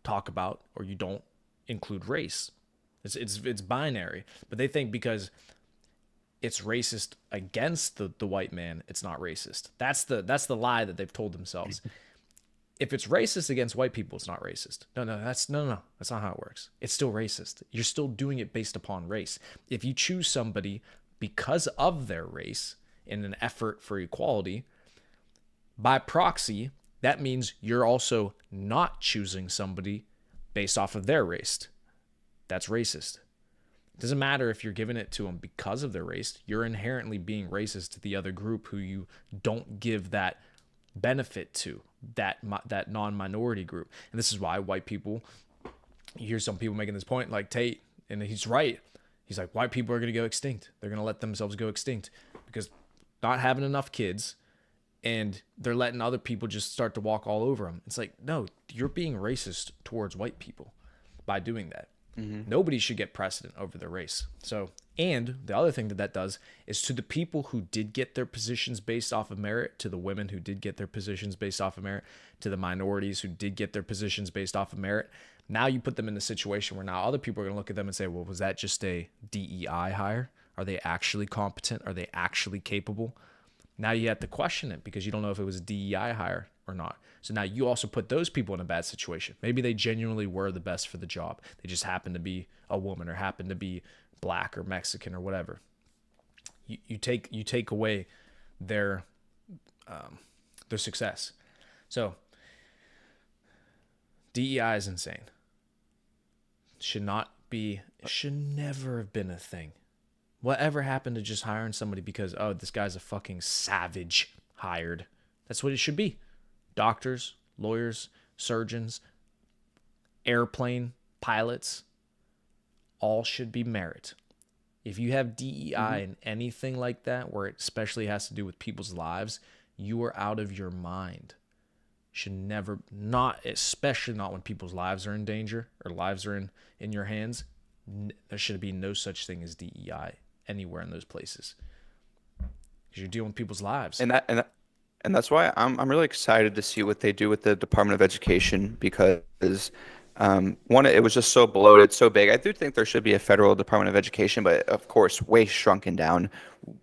talk about or you don't include race. It's binary. But they think because it's racist against the white man, it's not racist. That's the lie that they've told themselves. If it's racist against white people, it's not racist. No. That's not how it works. It's still racist. You're still doing it based upon race. If you choose somebody because of their race in an effort for equality, by proxy, that means you're also not choosing somebody based off of their race. That's racist. It doesn't matter if you're giving it to them because of their race. You're inherently being racist to the other group who you don't give that benefit to, that non-minority group. And this is why white people, you hear some people making this point like Tate, and he's right. He's like, white people are going to go extinct. They're going to let themselves go extinct because not having enough kids, and they're letting other people just start to walk all over them. It's like, no, you're being racist towards white people by doing that. Hmm. Nobody should get precedent over their race. So, and the other thing that does is to the people who did get their positions based off of merit, to the women who did get their positions based off of merit, to the minorities who did get their positions based off of merit. Now you put them in a situation where now other people are going to look at them and say, well, was that just a DEI hire? Are they actually competent? Are they actually capable? Now you have to question it because you don't know if it was a DEI hire or not. So now you also put those people in a bad situation. Maybe they genuinely were the best for the job. They just happened to be a woman or happened to be black or Mexican or whatever. You take away their their success. So DEI is insane. Should not be. Should never have been a thing. Whatever happened to just hiring somebody because, oh, this guy's a fucking savage hired? That's what it should be. Doctors, lawyers, surgeons, airplane pilots, all should be merit. If you have DEI Hmm. and anything like that, where it especially has to do with people's lives, you are out of your mind. Should never, not, especially not when people's lives are in danger or lives are in your hands. There should be no such thing as DEI anywhere in those places because you're dealing with people's lives. And that's why I'm really excited to see what they do with the Department of Education because one, it was just so bloated, so big. I do think there should be a federal Department of Education, but of course, way shrunken down.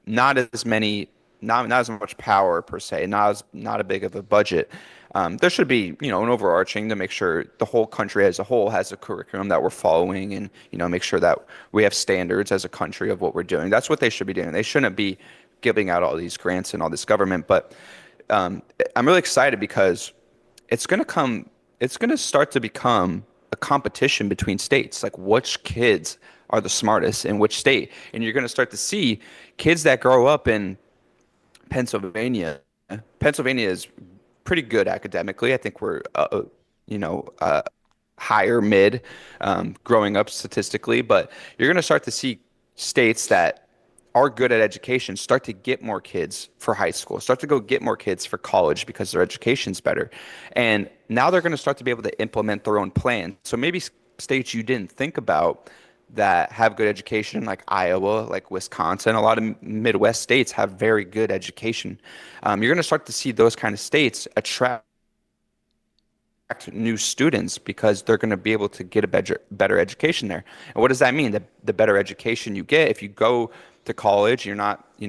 Not as many, not as much power per se, not a big of a budget. There should be, an overarching to make sure the whole country as a whole has a curriculum that we're following, and make sure that we have standards as a country of what we're doing. That's what they should be doing. They shouldn't be giving out all these grants and all this government, but um, I'm really excited because it's going to come, it's going to start to become a competition between states, like which kids are the smartest in which state. And you're going to start to see kids that grow up in Pennsylvania. Pennsylvania is pretty good academically. I think we're, you know, uh, higher mid growing up statistically, but you're going to start to see states that are good at education start to get more kids for high school, start to go get more kids for college because their education's better. And now they're going to start to be able to implement their own plan. So maybe states you didn't think about that have good education, like Iowa, like Wisconsin, a lot of Midwest states have very good education. You're going to start to see those kind of states attract new students because they're going to be able to get a better education there. And what does that mean? The better education you get, if you go to college, you're not, you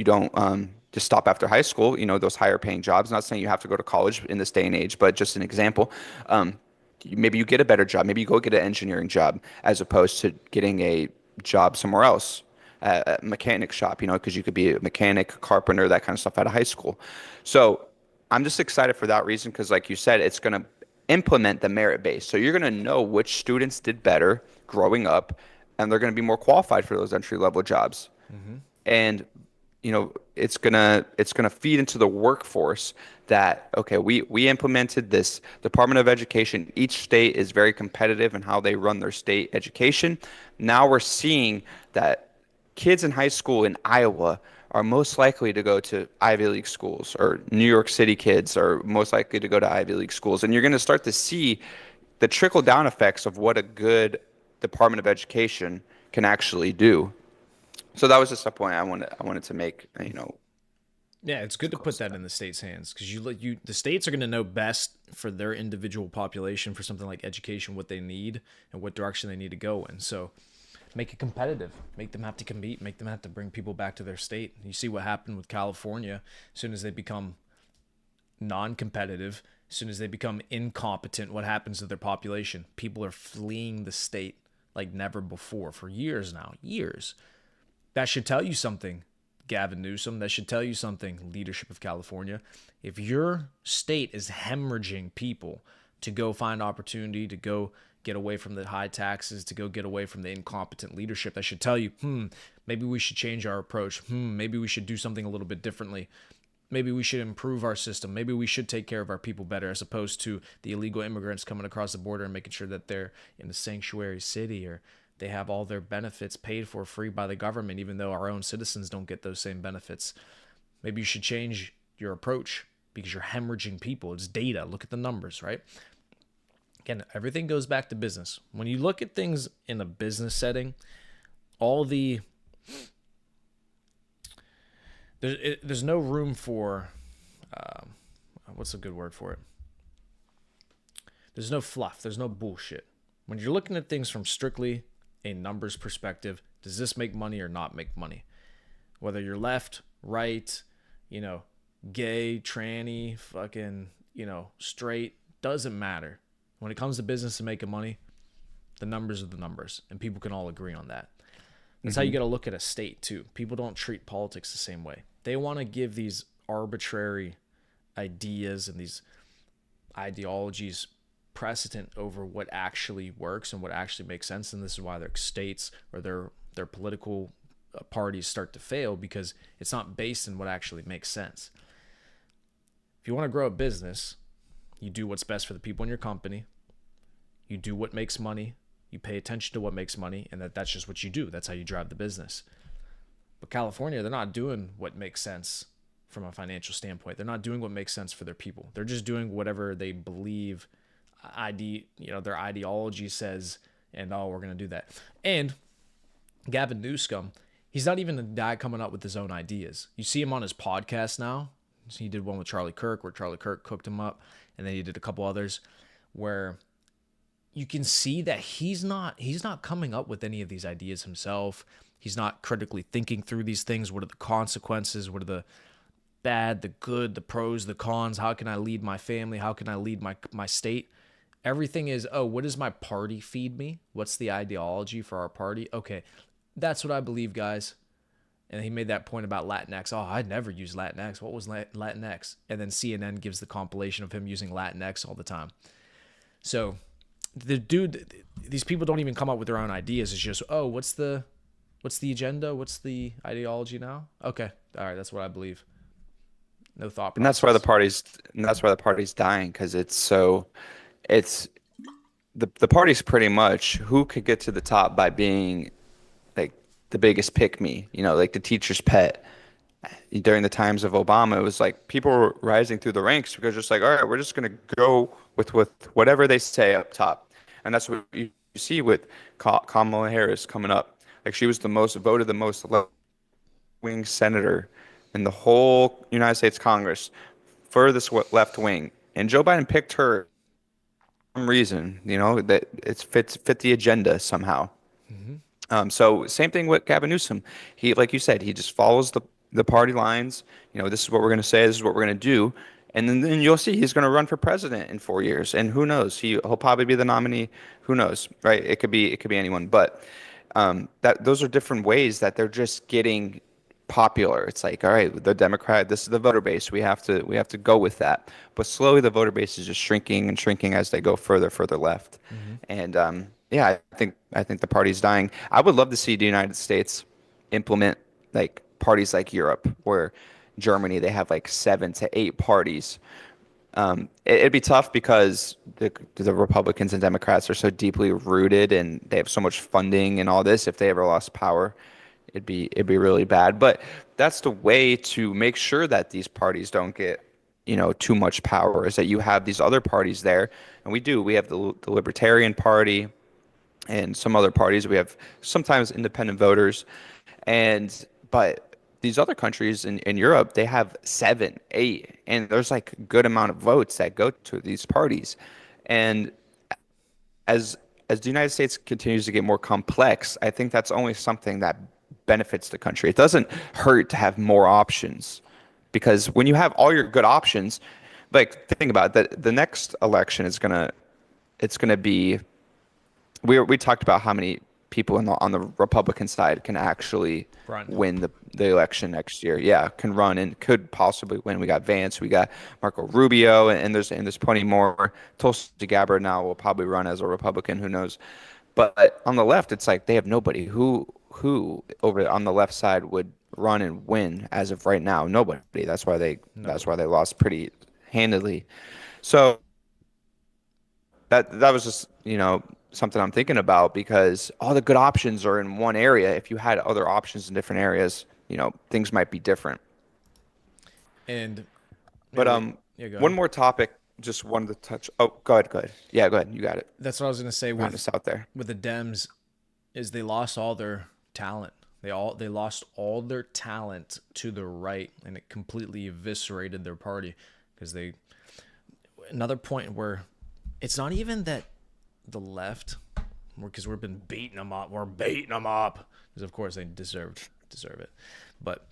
don't just stop after high school, those higher paying jobs. Not saying you have to go to college in this day and age, but just an example. Maybe you get a better job. Maybe you go get an engineering job as opposed to getting a job somewhere else, a mechanic shop, because you could be a mechanic, carpenter, that kind of stuff out of high school. So I'm just excited for that reason because, like you said, it's going to implement the merit base. So you're going to know which students did better growing up, and they're going to be more qualified for those entry level jobs. Hmm. And it's gonna feed into the workforce that okay, we implemented this Department of Education. Each state is very competitive in how they run their state education. Now we're seeing that kids in high school in Iowa are most likely to go to Ivy League schools, or New York City kids are most likely to go to Ivy League schools. And you're going to start to see the trickle down effects of what a good Department of Education can actually do. So that was just a point I wanted to make, Yeah, it's to good to put close that that. in the states' hands because the states are going to know best for their individual population for something like education, what they need and what direction they need to go in. So make it competitive, make them have to compete, make them have to bring people back to their state. You see what happened with California as soon as they become non-competitive, as soon as they become incompetent, what happens to their population? People are fleeing the state like never before for years now, years. That should tell you something, Gavin Newsom. That should tell you something, leadership of California. If your state is hemorrhaging people to go find opportunity, to go get away from the high taxes, to go get away from the incompetent leadership, that should tell you, maybe we should change our approach. Maybe we should do something a little bit differently. Maybe we should improve our system. Maybe we should take care of our people better as opposed to the illegal immigrants coming across the border and making sure that they're in a sanctuary city or they have all their benefits paid for free by the government, even though our own citizens don't get those same benefits. Maybe you should change your approach because you're hemorrhaging people. It's data. Look at the numbers, right? Again, everything goes back to business. When you look at things in a business setting, all the there's no room for what's a good word for it? There's no fluff. There's no bullshit. When you're looking at things from strictly a numbers perspective, does this make money or not make money? Whether you're left, right, you know, gay, tranny, fucking, straight, doesn't matter. When it comes to business and making money, the numbers are the numbers, and people can all agree on that. That's how you Hmm. got to look at a state too. People don't treat politics the same way. They want to give these arbitrary ideas and these ideologies precedent over what actually works and what actually makes sense. And this is why their states or their political parties start to fail because it's not based in what actually makes sense. If you want to grow a business, you do what's best for the people in your company. You do what makes money. You pay attention to what makes money, and that's just what you do. That's how you drive the business. But California, they're not doing what makes sense from a financial standpoint. They're not doing what makes sense for their people. They're just doing whatever they believe their ideology says, and we're gonna do that. And Gavin Newsom, he's not even the guy coming up with his own ideas. You see him on his podcast now. So he did one with Charlie Kirk where Charlie Kirk cooked him up, and then he did a couple others where you can see that he's not coming up with any of these ideas himself. He's not critically thinking through these things. What are the consequences? What are the bad, the good, the pros, the cons? How can I lead my family? How can I lead my state? Everything is, oh, what does my party feed me? What's the ideology for our party? Okay, that's what I believe, guys. And he made that point about Latinx. Oh, I'd never use Latinx. What was Latinx? And then CNN gives the compilation of him using Latinx all the time. So these people don't even come up with their own ideas. It's just, oh, what's the agenda? What's the ideology now? Okay, all right, that's what I believe. No thought And that's why the process. party's and that's why the party's dying because it's the party's pretty much who could get to the top by being like the biggest pick me, like the teacher's pet. During the times of Obama, it was like people were rising through the ranks because just like, all right, we're just gonna go with whatever they say up top, and that's what you see with Kamala Harris coming up. Like she was the most left-wing senator in the whole United States Congress, furthest left wing, and Joe Biden picked her for some reason, that it fit the agenda somehow. Mm-hmm. So same thing with Gavin Newsom. He, like you said, he just follows the party lines. This is what we're going to say. This is what we're going to do. And then you'll see he's going to run for president in 4 years. And who knows? He'll probably be the nominee. Who knows, right? It could be anyone. But that those are different ways that they're just getting popular. It's like, all right, the Democrat, this is the voter base. We have to go with that. But slowly the voter base is just shrinking and shrinking as they go further left. Hmm. And yeah, I think the party's dying. I would love to see the United States implement like parties like Europe, where Germany they have like 7 to 8 parties. It'd be tough because the Republicans and Democrats are so deeply rooted and they have so much funding and all this. If they ever lost power, it'd be really bad. But that's the way to make sure that these parties don't get, too much power, is that you have these other parties there, and we do. We have the Libertarian Party and some other parties. We have sometimes independent voters, and but these other countries in Europe, they have 7, 8, and there's like a good amount of votes that go to these parties. And as as the United States continues to get more complex, I think that's only something that benefits the country. It doesn't hurt to have more options because when you have all your good options, like think about it, the next election is gonna it's gonna be we talked about how many people on the Republican side can actually Run. win the election next year. Yeah, can run and could possibly win. We got Vance, we got Marco Rubio, and there's plenty more. Tulsi Gabbard now will probably run as a Republican. Who knows? But on the left, it's like they have nobody. Who over on the left side would run and win as of right now? Nobody. That's why Nobody. they lost pretty handedly. So that was just, something I'm thinking about because all the good options are in one area. If you had other options in different areas, things might be different. And But yeah, go one ahead. more topic, just wanted to touch. Oh, go ahead, go ahead. Yeah, go ahead. You got it. That's what I was gonna say Round us out there. with the Dems is they lost all their talent. They lost all their talent to the right, and it completely eviscerated their party because they another point where it's not even that the left, because we've been beating them up. We're beating them up because of course they deserve it, but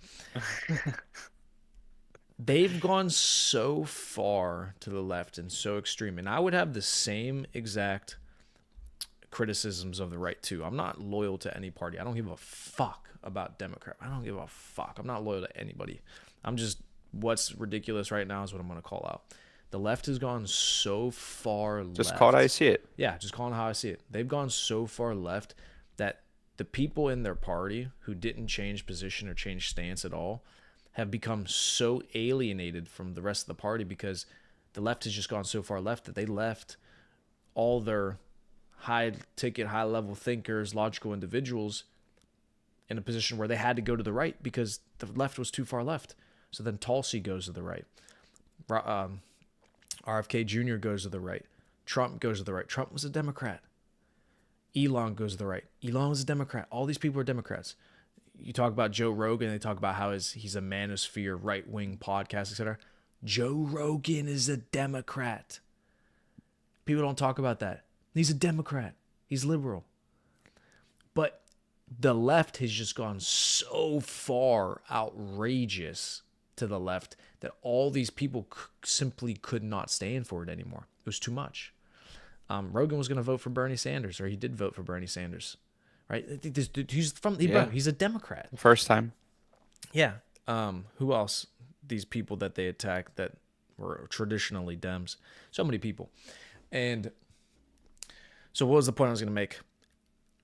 they've gone so far to the left and so extreme. And I would have the same exact criticisms of the right too. I'm not loyal to any party. I don't give a fuck about Democrat. I don't give a fuck. I'm not loyal to anybody. I'm just what's ridiculous right now is what I'm going to call out. The left has gone so far Just call it how you left. see it. Yeah, just calling how I see it. They've gone so far left that the people in their party who didn't change position or change stance at all have become so alienated from the rest of the party because the left has just gone so far left that they left all their high ticket, high level thinkers, logical individuals in a position where they had to go to the right because the left was too far left. So then Tulsi goes to the right. RFK Jr. goes to the right. Trump goes to the right. Trump was a Democrat. Elon goes to the right. Elon was a Democrat. All these people are Democrats. You talk about Joe Rogan, they talk about how he's a manosphere, right wing podcast, etc. Joe Rogan is a Democrat. People don't talk about that. He's a Democrat. He's liberal. But the left has just gone so far outrageous to the left that all these people simply could not stand for it anymore. It was too much. Rogan was going to vote for Bernie Sanders, or he did vote for Bernie Sanders, right? Yeah, He's a Democrat. first time. Yeah. Who else? These people that they attack that were traditionally Dems. So many people. And so what was the point I was going to make?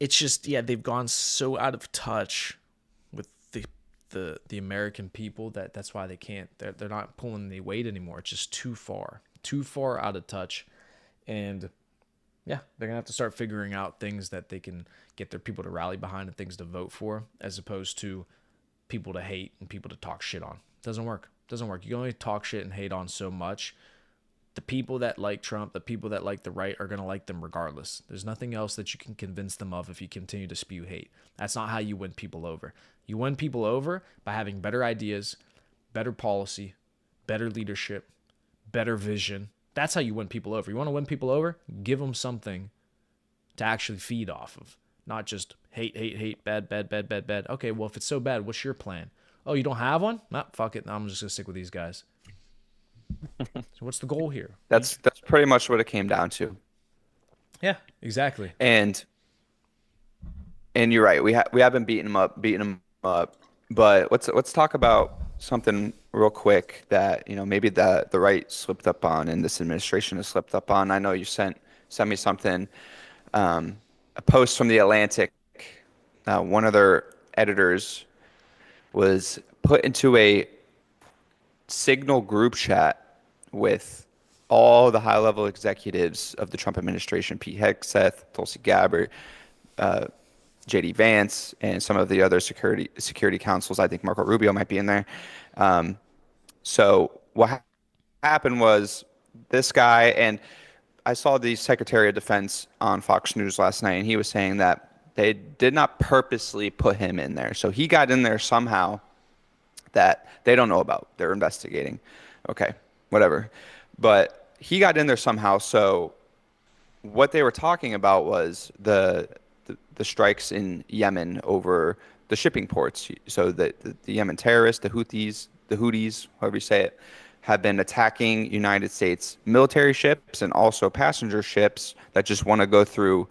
It's just, yeah, they've gone so out of touch with the American people that's why they can't. They're not pulling any weight anymore. It's just too far out of touch, and yeah, they're gonna have to start figuring out things that they can get their people to rally behind and things to vote for, as opposed to people to hate and people to talk shit on. Doesn't work. Doesn't work. You can only talk shit and hate on so much. The people that like Trump, the people that like the right are going to like them regardless. There's nothing else that you can convince them of if you continue to spew hate. That's not how you win people over. You win people over by having better ideas, better policy, better leadership, better vision. That's how you win people over. You want to win people over? Give them something to actually feed off of, not just hate, hate, hate, bad, bad, bad, bad, bad. Okay, well, if it's so bad, what's your plan? Oh, you don't have one? Nah, fuck it. I'm just going to stick with these guys. So what's the goal here? That's pretty much what it came down to. Yeah, exactly. And you're right. We have been beating them up, But let's talk about something real quick that, maybe the right slipped up on and this administration has slipped up on. I know you sent me something, a post from the Atlantic. One of their editors was put into a Signal group chat with all the high-level executives of the Trump administration, Pete Hegseth, Tulsi Gabbard, JD Vance, and some of the other security councils. I think Marco Rubio might be in there. Um, so what happened was this guy, and I saw the Secretary of Defense on Fox News last night, and he was saying that they did not purposely put him in there. So he got in there somehow that they don't know about. They're investigating. Okay, whatever. But he got in there somehow. So what they were talking about was the strikes in Yemen over the shipping ports. So the Yemen terrorists, the Houthis, however you say it, have been attacking United States military ships and also passenger ships that just want to go through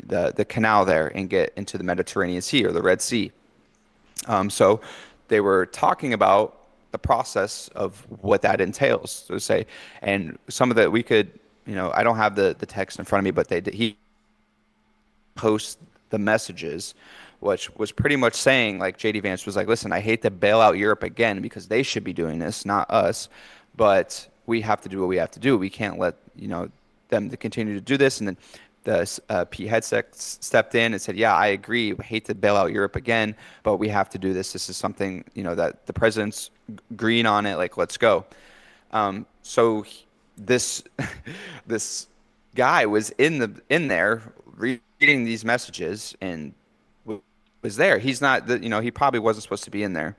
the canal there and get into the Mediterranean Sea or the Red Sea. So they were talking about the process of what that entails. So say, and some of that we could, I don't have the text in front of me, but he post the messages, which was pretty much saying like JD Vance was like, listen, I hate to bail out Europe again because they should be doing this, not us, but we have to do what we have to do. We can't let them to continue to do this. And then the Pete Hegseth stepped in and said, yeah, I agree. We hate to bail out Europe again, but we have to do this. This is something that the president's green on it. Like, let's go. So this this guy was in there reading these messages and was there. He's not he probably wasn't supposed to be in there.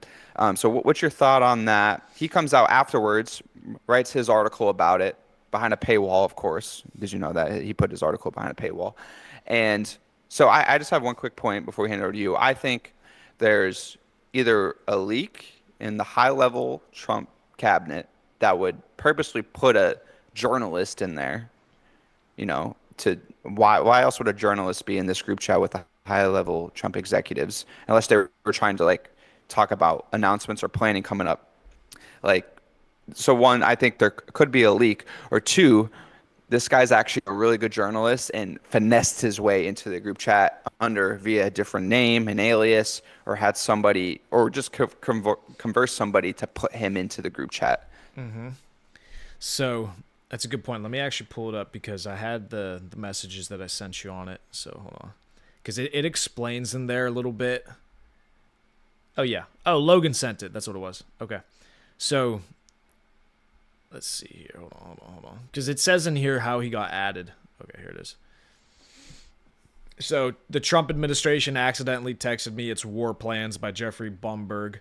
So what's your thought on that? He comes out afterwards, writes his article about it behind a paywall, of course. Did you know that he put his article behind a paywall? And so I just have one quick point before we hand it over to you. I think there's either a leak in the high-level Trump cabinet that would purposely put a journalist in there, to why else would a journalist be in this group chat with the high-level Trump executives unless they were trying to like talk about announcements or planning coming up? Like, so one, I think there could be a leak, or two, this guy's actually a really good journalist and finessed his way into the group chat under via a different name, an alias, or had somebody, or just converse somebody to put him into the group chat. So that's a good point. Let me actually pull it up because I had the messages that I sent you on it. So hold on. Because it explains in there a little bit. Oh, yeah. Oh, Logan sent it. That's what it was. Okay. So let's see here. Hold on. Because it says in here how he got added. Okay, here it is. So the Trump administration accidentally texted me its war plans by Jeffrey Blumberg.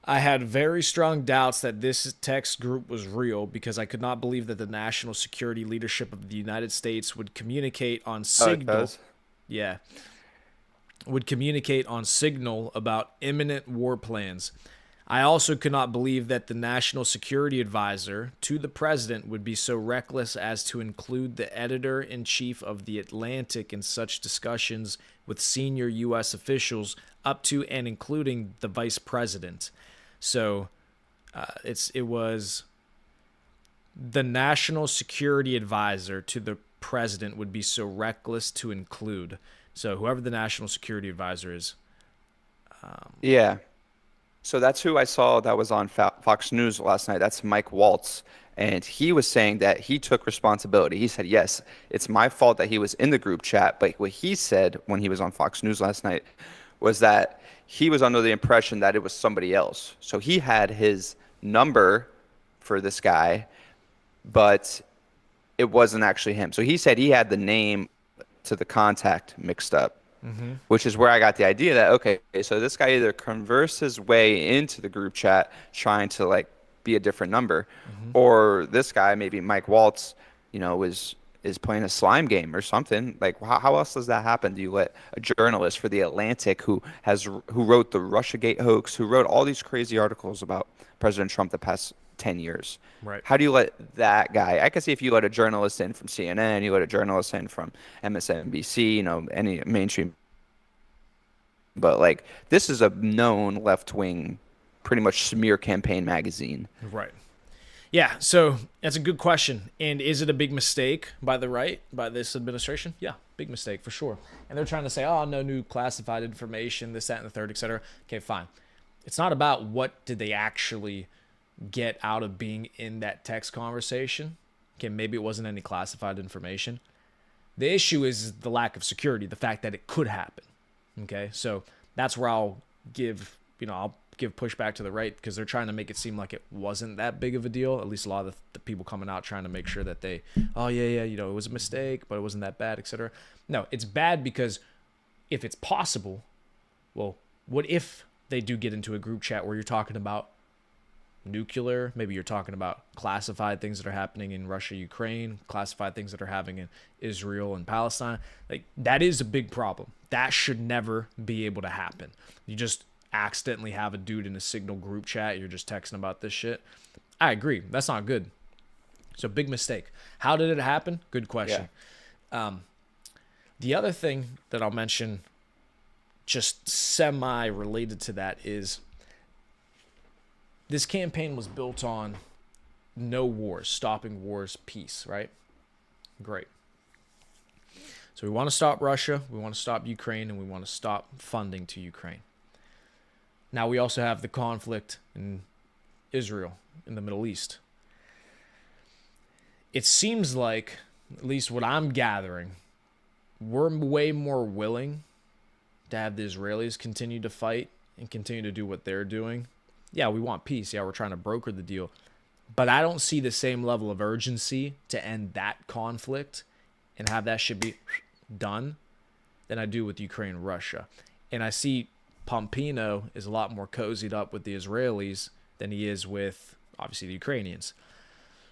I had very strong doubts that this text group was real because I could not believe that the national security leadership of the United States would communicate on Oh, it Signal. does. Yeah, would communicate on Signal about imminent war plans. I also could not believe that the national security advisor to the president would be so reckless as to include the editor in chief of The Atlantic in such discussions with senior U.S. officials up to and including the vice president. So it was the national security advisor to the president would be so reckless to include. So whoever the national security advisor is. Yeah. So that's who I saw that was on Fox News last night. That's Mike Waltz. And he was saying that he took responsibility. He said, yes, it's my fault that he was in the group chat. But what he said when he was on Fox News last night was that he was under the impression that it was somebody else. So he had his number for this guy, but it wasn't actually him. So he said he had the name to the contact mixed up, which is where I got the idea that, okay, so this guy either conversed his way into the group chat trying to like be a different number, or this guy, maybe Mike Waltz, is playing a slime game or something. Like, how else does that happen? Do you let a journalist for The Atlantic who wrote the Russiagate hoax, who wrote all these crazy articles about President Trump the past 10 years? Right. How do you let that guy? I can see if you let a journalist in from CNN, you let a journalist in from MSNBC, any mainstream but like this is a known left-wing, pretty much smear campaign magazine. Right. Yeah, so that's a good question. And is it a big mistake by the right, by this administration? Yeah, big mistake for sure. And they're trying to say, oh, no new classified information, this, that, and the third, etc. Okay, fine. It's not about what did they actually get out of being in that text conversation. Okay, maybe it wasn't any classified information. The issue is the lack of security, the fact that it could happen. Okay, so that's where I'll give pushback to the right because they're trying to make it seem like it wasn't that big of a deal. At least a lot of the people coming out trying to make sure that oh yeah, it was a mistake, but it wasn't that bad, etc. No, it's bad because if it's possible, well, what if they do get into a group chat where you're talking about nuclear, maybe you're talking about classified things that are happening in Russia, Ukraine, classified things that are happening in Israel and Palestine. Like that is a big problem. That should never be able to happen. You just accidentally have a dude in a signal group chat, you're just texting about this shit. I agree. That's not good. So big mistake. How did it happen? Good question. Yeah. The other thing that I'll mention just semi related to that is this campaign was built on no wars, stopping wars, peace, right? Great. So we want to stop Russia, we want to stop Ukraine, and we want to stop funding to Ukraine. Now we also have the conflict in Israel, in the Middle East. It seems like, at least what I'm gathering, we're way more willing to have the Israelis continue to fight and continue to do what they're doing. Yeah, we want peace. Yeah, we're trying to broker the deal. But I don't see the same level of urgency to end that conflict and have that shit be done than I do with Ukraine and Russia. And I see Pompeo is a lot more cozied up with the Israelis than he is with, obviously, the Ukrainians.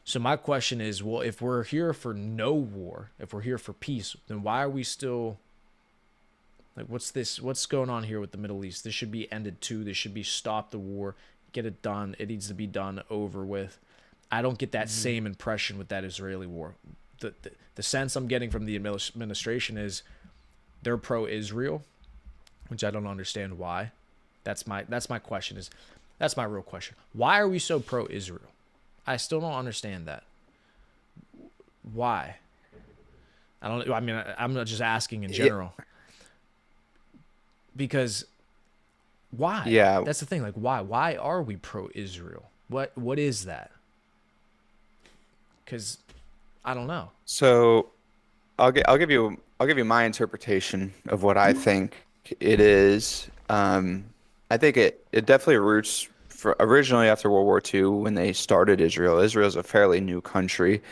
So my question is, well, if we're here for no war, if we're here for peace, then why are we still... Like, what's going on here with the Middle East? This should be ended too. This should be stop the war, get it done. It needs to be done, over with. I don't get that same impression with that Israeli war. The sense I'm getting from the administration is they're pro-Israel, which I don't understand why. That's my question. That's my real question. Why are we so pro-Israel? I still don't understand that. Why? I mean, I'm not just asking in general. Yeah. Because why? Yeah. That's the thing. Like, why? Why are we pro-Israel? What is that? Because I don't know. So I'll give you my interpretation of what I think it is. I think it definitely roots for originally after World War II when they started Israel. Israel's a fairly new country,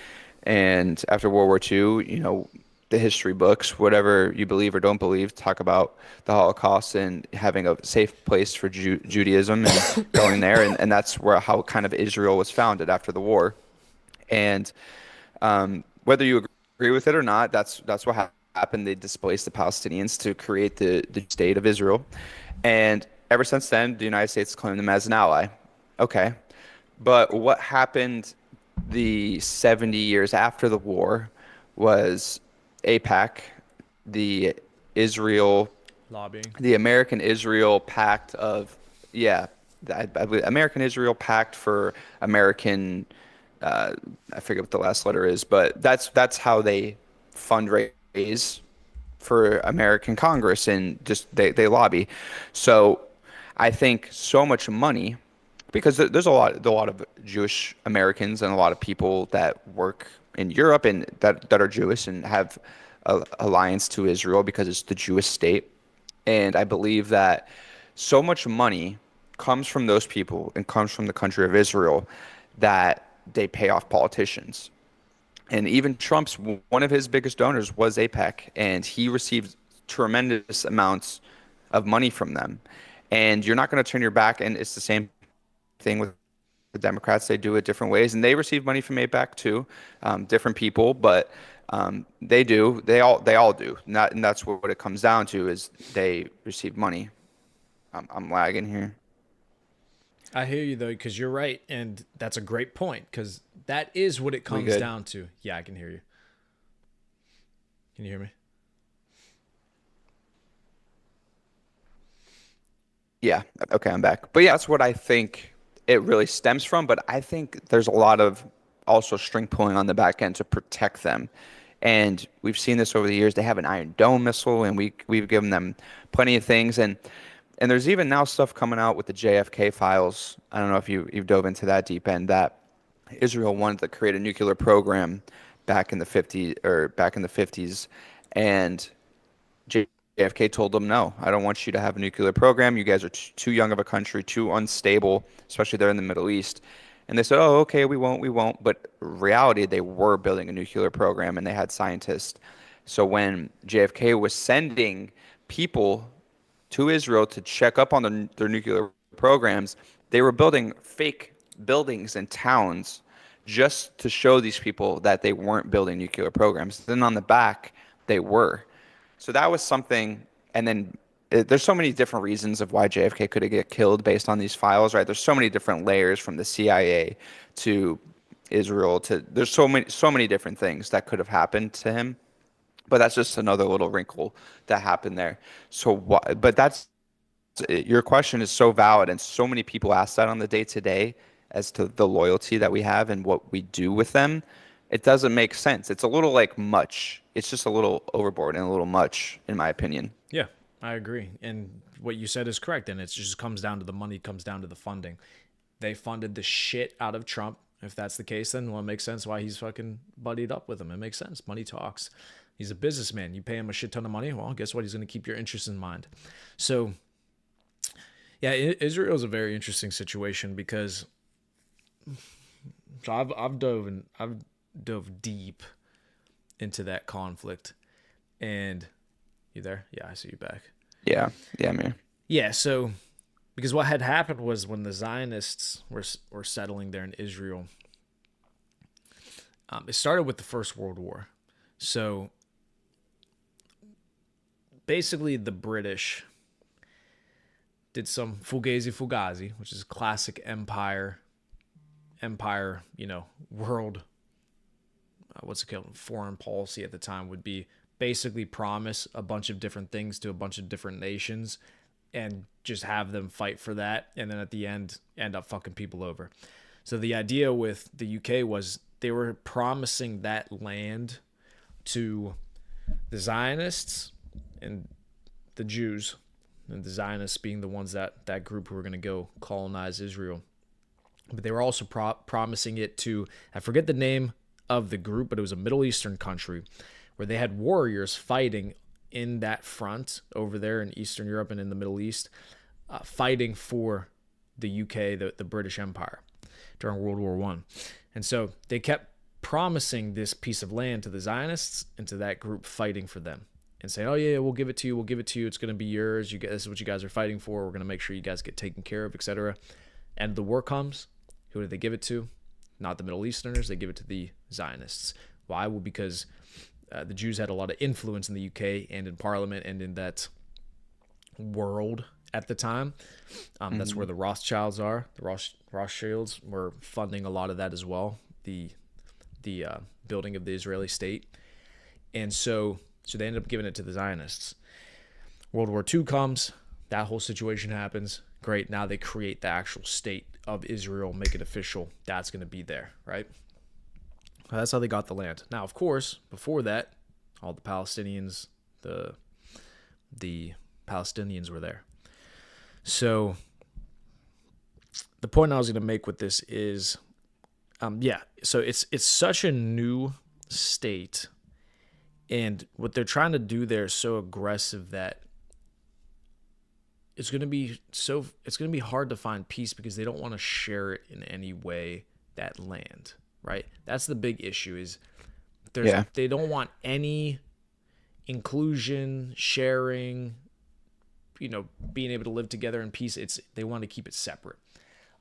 and after World War II, the history books, whatever you believe or don't believe, talk about the Holocaust and having a safe place for Judaism and going there, and that's how kind of Israel was founded after the war. And whether you agree with it or not, that's what happened. They displaced the Palestinians to create the state of Israel, and ever since then, the United States claimed them as an ally. Okay, but what happened the 70 years after the war was AIPAC, the Israel lobbying, the American Israel Pact of, yeah, I believe American Israel Pact for American, I forget what the last letter is, but that's how they fundraise for American Congress and just they lobby. So I think so much money because there's a lot of Jewish Americans and a lot of people that work in Europe and that are Jewish and have a alliance to Israel because it's the Jewish state. And I believe that so much money comes from those people and comes from the country of Israel that they pay off politicians. And even Trump's, one of his biggest donors was AIPAC, and he received tremendous amounts of money from them. And you're not going to turn your back, and it's the same thing with the Democrats. They do it different ways, and they receive money from AIPAC too, different people, but they do. They all do. And that's what it comes down to is they receive money. I'm lagging here. I hear you though, because you're right, and that's a great point, because that is what it We comes good? down to. Yeah, I can hear you. Can you hear me? Yeah. Okay, I'm back. But yeah, that's what I think it really stems from. But I think there's a lot of also string pulling on the back end to protect them. And we've seen this over the years. They have an Iron Dome missile, and we've given them plenty of things. And there's even now stuff coming out with the JFK files. I don't know if you've dove into that deep end that Israel wanted to create a nuclear program back in the 50s, and JFK told them, no, I don't want you to have a nuclear program. You guys are too young of a country, too unstable, especially there in the Middle East. And they said, oh, okay, we won't. But reality, they were building a nuclear program and they had scientists. So when JFK was sending people to Israel to check up on their nuclear programs, they were building fake buildings and towns just to show these people that they weren't building nuclear programs. Then on the back, they were. So that was something. And then there's so many different reasons of why JFK could have get killed based on these files, right? There's so many different layers from the CIA to Israel to there's so many different things that could have happened to him. But that's just another little wrinkle that happened there. So what? But that's your question is so valid, and so many people ask that on the day to day as to the loyalty that we have and what we do with them. It doesn't make sense. It's a little like much. It's just a little overboard and a little much, in my opinion. Yeah, I agree. And what you said is correct. And it just comes down to the money, comes down to the funding. They funded the shit out of Trump. If that's the case, then well, it makes sense why he's fucking buddied up with him. It makes sense. Money talks. He's a businessman. You pay him a shit ton of money. Well, guess what? He's going to keep your interests in mind. So, yeah, Israel is a very interesting situation because so I've dove deep into that conflict. And you there? Yeah, I see you back. Yeah, yeah, man. Yeah, so because what had happened was when the Zionists were settling there in Israel, it started with the First World War. So basically, the British did some fugazi, which is classic empire, world. What's it called? Foreign policy at the time would be basically promise a bunch of different things to a bunch of different nations and just have them fight for that, and then at the end up fucking people over. So the idea with the UK was they were promising that land to the Zionists and the Jews, and the Zionists being the ones that group who were going to go colonize Israel. But they were also promising it to, I forget the name of the group, but it was a Middle Eastern country where they had warriors fighting in that front over there in Eastern Europe and in the Middle East, fighting for the UK, the British Empire during World War One. And so they kept promising this piece of land to the Zionists and to that group fighting for them and saying, oh, yeah, we'll give it to you. We'll give it to you. It's going to be yours. This is what you guys are fighting for. We're going to make sure you guys get taken care of, etc. And the war comes. Who do they give it to? Not the Middle Easterners. They give it to the Zionists. Why? Well, because the Jews had a lot of influence in the UK and in Parliament and in that world at the time. That's where the Rothschilds are. The Rothschilds were funding a lot of that as well. The building of the Israeli state. And so they ended up giving it to the Zionists. World War II comes. That whole situation happens. Great. Now they create the actual state of Israel, make it official. That's going to be there, right? That's how they got the land. Now, of course, before that, all the Palestinians, the Palestinians were there. So the point I was going to make with this is, so it's such a new state, and what they're trying to do there is so aggressive that it's going to be hard to find peace because they don't want to share it in any way, that land, right? That's the big issue is they don't want any inclusion, sharing, being able to live together in peace. They want to keep it separate.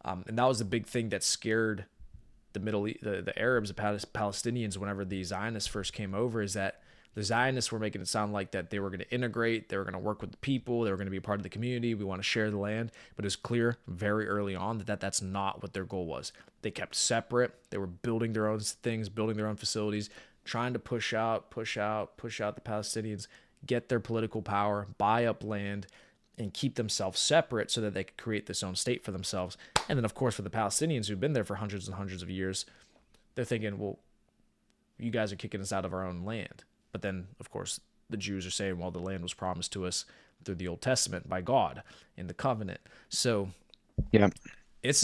And that was the big thing that scared the Arabs, the Palestinians, whenever the Zionists first came over, is that the Zionists were making it sound like that they were going to integrate, they were going to work with the people, they were going to be a part of the community, we want to share the land. But it was clear very early on that's not what their goal was. They kept separate. They were building their own things, building their own facilities, trying to push out the Palestinians, get their political power, buy up land, and keep themselves separate so that they could create this own state for themselves. And then, of course, for the Palestinians who've been there for hundreds and hundreds of years, they're thinking, well, you guys are kicking us out of our own land. But then, of course, the Jews are saying, well, the land was promised to us through the Old Testament by God in the covenant. So Yeah. it's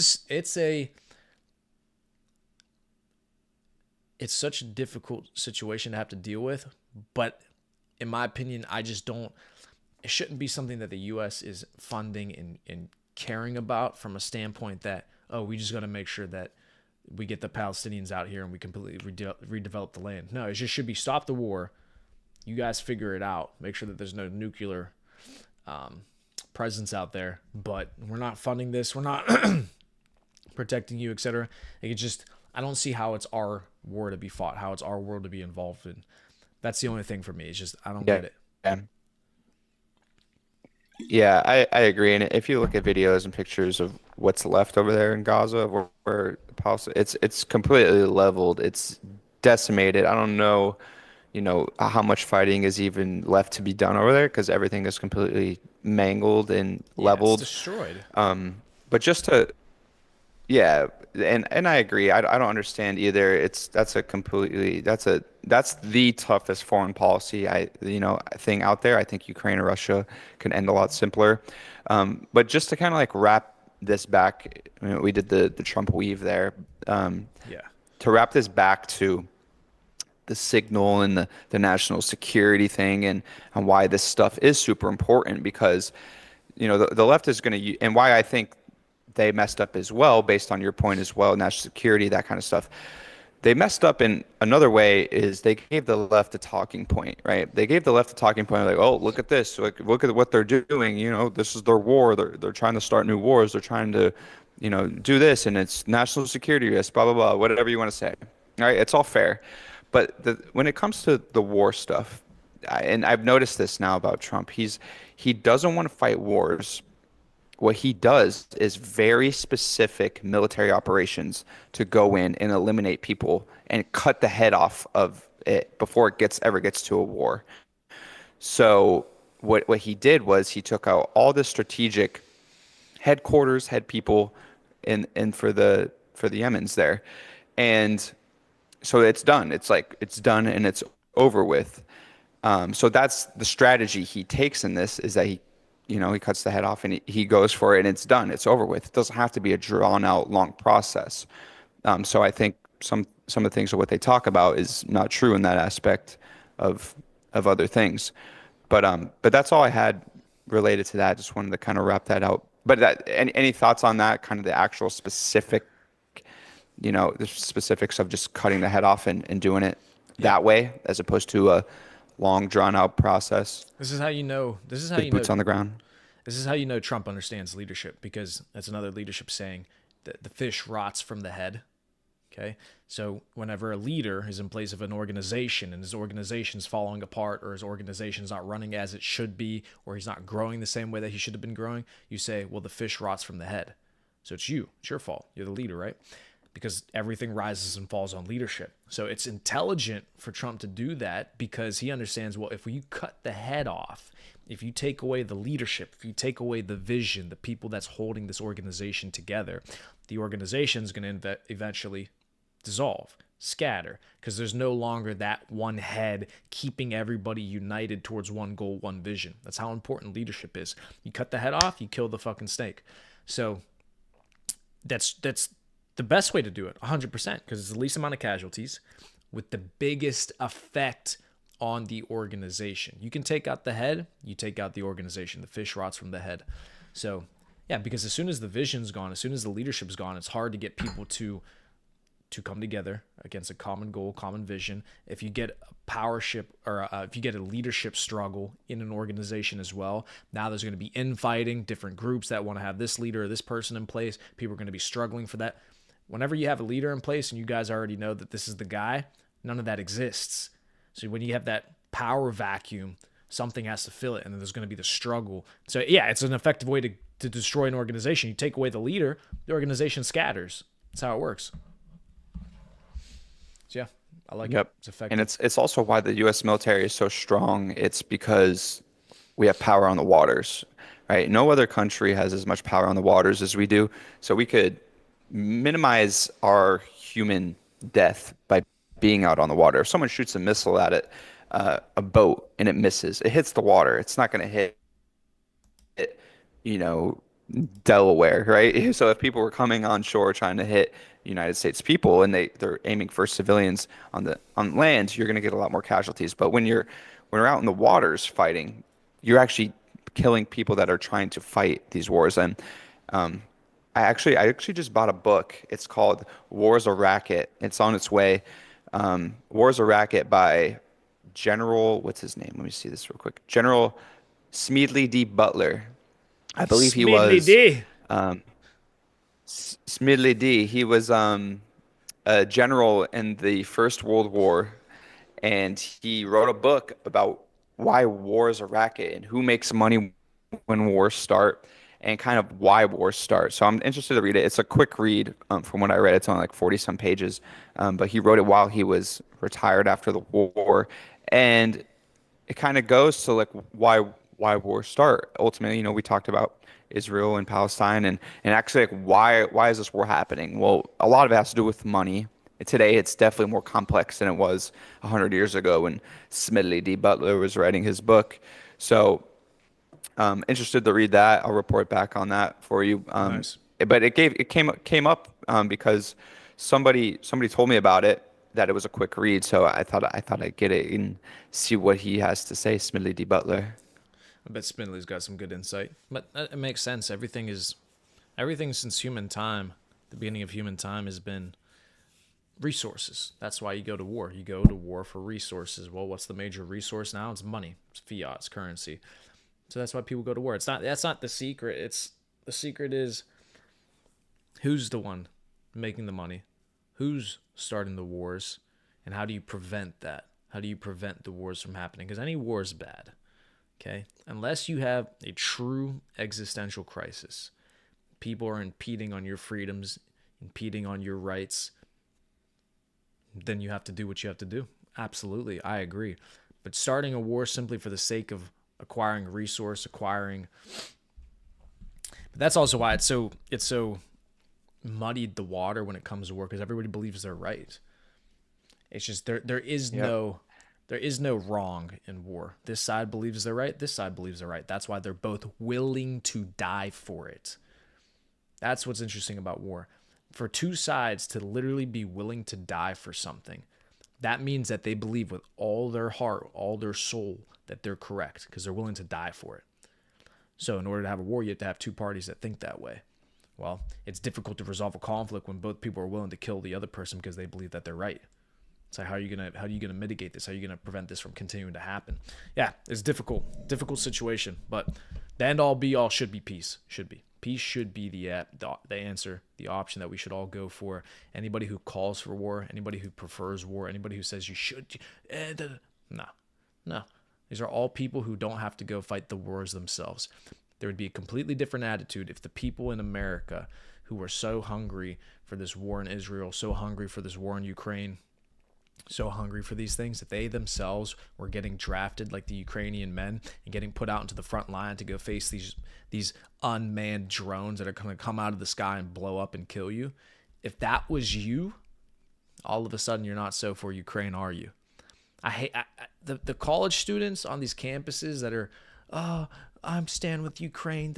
such a difficult situation to have to deal with. But in my opinion, I just don't. It shouldn't be something that the U.S. is funding and caring about from a standpoint that, oh, we just got to make sure that we get the Palestinians out here and we completely redevelop the land. No, it just should be stop the war. You guys figure it out. Make sure that there's no nuclear presence out there. But we're not funding this. We're not protecting you, etc. It just, I don't see how it's our war to be fought, how it's our world to be involved in. That's the only thing for me. It's just, I don't Yeah. get it. Yeah. Yeah, I agree. And if you look at videos and pictures of what's left over there in Gaza, where Palestine, it's completely leveled. It's decimated. I don't know, how much fighting is even left to be done over there because everything is completely mangled and Yeah, it's leveled. destroyed. But just to Yeah, and I agree. I don't understand either. That's the toughest foreign policy thing out there. I think Ukraine or Russia can end a lot simpler. But just to kind of like wrap this back, we did the Trump weave there. Yeah. To wrap this back to the signal and the national security thing and why this stuff is super important because the left is going to, and why I think they messed up as well, based on your point as well, national security, that kind of stuff. They messed up in another way is they gave the left a talking point, right? They gave the left a talking point like, oh, look at this, like look at what they're doing, this is their war. They're trying to start new wars. They're trying to, do this, and it's national security risk, blah blah blah, whatever you want to say. All right, it's all fair, but when it comes to the war stuff, and I've noticed this now about Trump, he doesn't want to fight wars. What he does is very specific military operations to go in and eliminate people and cut the head off of it before it ever gets to a war. So what he did was he took out all the strategic headquarters, head people in for the Yemens there. And so it's done. It's like it's done and it's over with. So that's the strategy he takes in this is that he cuts the head off and he goes for it and it's done. It's over with. It doesn't have to be a drawn out long process. So I think some of the things of what they talk about is not true in that aspect of other things. But that's all I had related to that. Just wanted to kind of wrap that out. But any thoughts on that? Kind of the actual specific, the specifics of just cutting the head off and doing it Yeah. that way as opposed to a long drawn out process This is how you know. This is how with you know. boots on the ground. This is how you know Trump understands leadership because that's another leadership saying that the fish rots from the head. Okay. So whenever a leader is in place of an organization and his organization's falling apart or his organization's not running as it should be or he's not growing the same way that he should have been growing, you say, well, the fish rots from the head. So it's you. It's your fault. You're the leader, right? Because everything rises and falls on leadership. So it's intelligent for Trump to do that because he understands, well, if you cut the head off, if you take away the leadership, if you take away the vision, the people that's holding this organization together, the organization is going to eventually dissolve, scatter, because there's no longer that one head keeping everybody united towards one goal, one vision. That's how important leadership is. You cut the head off, you kill the fucking snake. So that's the best way to do it, 100%, because it's the least amount of casualties with the biggest effect on the organization. You can take out the head, you take out the organization. The fish rots from the head. So, yeah, because as soon as the vision's gone, as soon as the leadership's gone, it's hard to get people to come together against a common goal, common vision. If you get a powership or if you get a leadership struggle in an organization as well, now there's going to be infighting, different groups that want to have this leader or this person in place. People are going to be struggling for that. Whenever you have a leader in place and you guys already know that this is the guy, none of that exists. So when you have that power vacuum, something has to fill it, and then there's going to be the struggle. So yeah, it's an effective way to destroy an organization. You take away the leader, the organization scatters. That's how it works. So yeah, I like it. It's effective. And it's also why the U.S. military is so strong. It's because we have power on the waters. right? No other country has as much power on the waters as we do. So we could minimize our human death by being out on the water. If someone shoots a missile at it, a boat, and it misses, it hits the water. It's not going to hit you know, Delaware, right? So if people were coming on shore trying to hit United States people and they're aiming for civilians on land, you're going to get a lot more casualties. But when you're out in the waters fighting, you're actually killing people that are trying to fight these wars. And um, I actually just bought a book. It's called War's a Racket. It's on its way. War's a Racket by General, what's his name? Let me see this real quick. General Smedley D. Butler. I believe he Smidley was D. Smedley D. He was a general in the First World War, and he wrote a book about why war is a racket and who makes money when wars start, and kind of why wars start. So I'm interested to read it. It's a quick read from what I read. It's only like 40 some pages, but he wrote it while he was retired after the war, and it kind of goes to like why wars start. Ultimately, we talked about Israel and Palestine and actually like why is this war happening? Well, a lot of it has to do with money. Today, it's definitely more complex than it was 100 years ago when Smedley D. Butler was writing his book. So, interested to read that. I'll report back on that for you. Nice. But it came up because somebody told me about it that it was a quick read. So I thought I'd get it and see what he has to say. Smedley D. Butler. I bet Spindley's got some good insight. But it makes sense. Everything since human time, the beginning of human time, has been resources. That's why you go to war. You go to war for resources. Well, what's the major resource now? It's money. It's fiat. It's currency. So that's why people go to war. That's not the secret. The secret is who's the one making the money? Who's starting the wars? And how do you prevent that? How do you prevent the wars from happening? Because any war is bad. Okay? Unless you have a true existential crisis, people are impeding on your freedoms, impeding on your rights, then you have to do what you have to do. Absolutely, I agree. But starting a war simply for the sake of acquiring resource, but that's also why it's so muddied the water when it comes to war, because everybody believes they're right. It's just there is Yep. no wrong in war. This side believes they're right. This side believes they're right. That's why they're both willing to die for it. That's what's interesting about war. For two sides to literally be willing to die for something, that means that they believe with all their heart, all their soul, that they're correct because they're willing to die for it. So in order to have a war, you have to have two parties that think that way. Well, it's difficult to resolve a conflict when both people are willing to kill the other person because they believe that they're right. It's like, how are you gonna mitigate this? How are you gonna prevent this from continuing to happen? Yeah, it's difficult situation, but the end all be all should be peace. Peace should be the answer, the option that we should all go for. Anybody who calls for war, anybody who prefers war, anybody who says you should, no. These are all people who don't have to go fight the wars themselves. There would be a completely different attitude if the people in America who were so hungry for this war in Israel, so hungry for this war in Ukraine, so hungry for these things, that they themselves were getting drafted like the Ukrainian men and getting put out into the front line to go face these unmanned drones that are going to come out of the sky and blow up and kill you. If that was you, all of a sudden you're not so for Ukraine, are you? I hate the college students on these campuses that are, oh, I'm stand with Ukraine.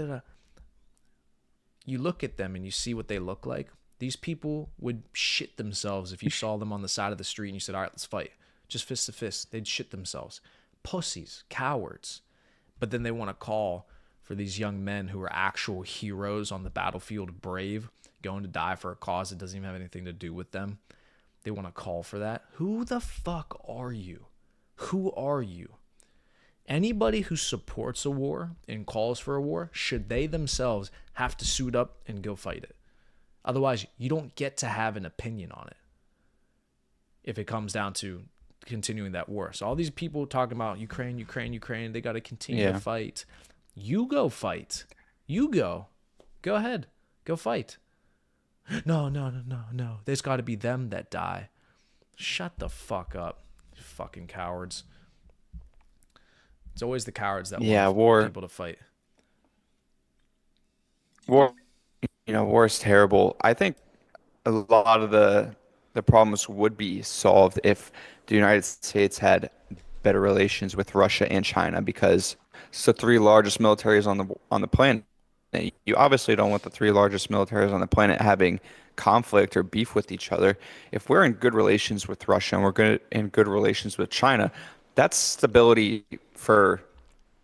You look at them and you see what they look like. These people would shit themselves if you saw them on the side of the street and you said, all right, let's fight. Just fist to fist. They'd shit themselves. Pussies, cowards. But then they want to call for these young men who are actual heroes on the battlefield, brave, going to die for a cause that doesn't even have anything to do with them. They want to call for that. Who the fuck are you? Who are you? Anybody who supports a war and calls for a war, should they themselves have to suit up and go fight it? Otherwise, you don't get to have an opinion on it if it comes down to continuing that war. So all these people talking about Ukraine, they got to continue to fight. You go fight. You go. Go ahead. Go fight. No. There's got to be them that die. Shut the fuck up, you fucking cowards. It's always the cowards that want War. people to fight. War, war is terrible. I think a lot of the problems would be solved if the United States had better relations with Russia and China because it's the three largest militaries on the planet. You obviously don't want the three largest militaries on the planet having conflict or beef with each other. If we're in good relations with Russia and we're good in good relations with China, that's stability for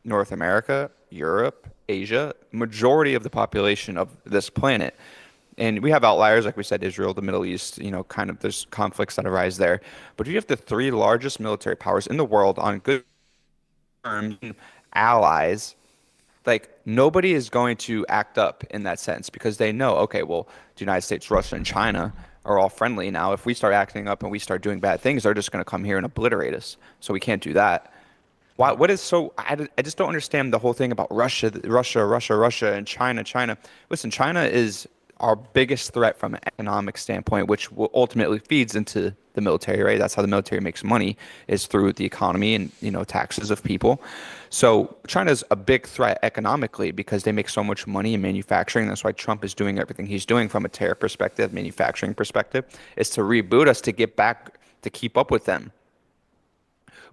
North America, Europe, Asia, majority of the population of this planet. And we have outliers, like we said, Israel, the Middle East, kind of there's conflicts that arise there. But you have the three largest military powers in the world on good terms, allies. Like nobody is going to act up in that sense because they know, okay, well, the United States, Russia, and China are all friendly now. If we start acting up and we start doing bad things, they're just going to come here and obliterate us. So we can't do that. Why, Yep. what is so, I just don't understand the whole thing about Russia, Russia, and China, China. Listen, China is our biggest threat from an economic standpoint, which will ultimately feeds into the military, right? That's how the military makes money is through the economy and, taxes of people. So China's a big threat economically because they make so much money in manufacturing. That's why Trump is doing everything he's doing from a tariff perspective, manufacturing perspective, is to reboot us to get back to keep up with them.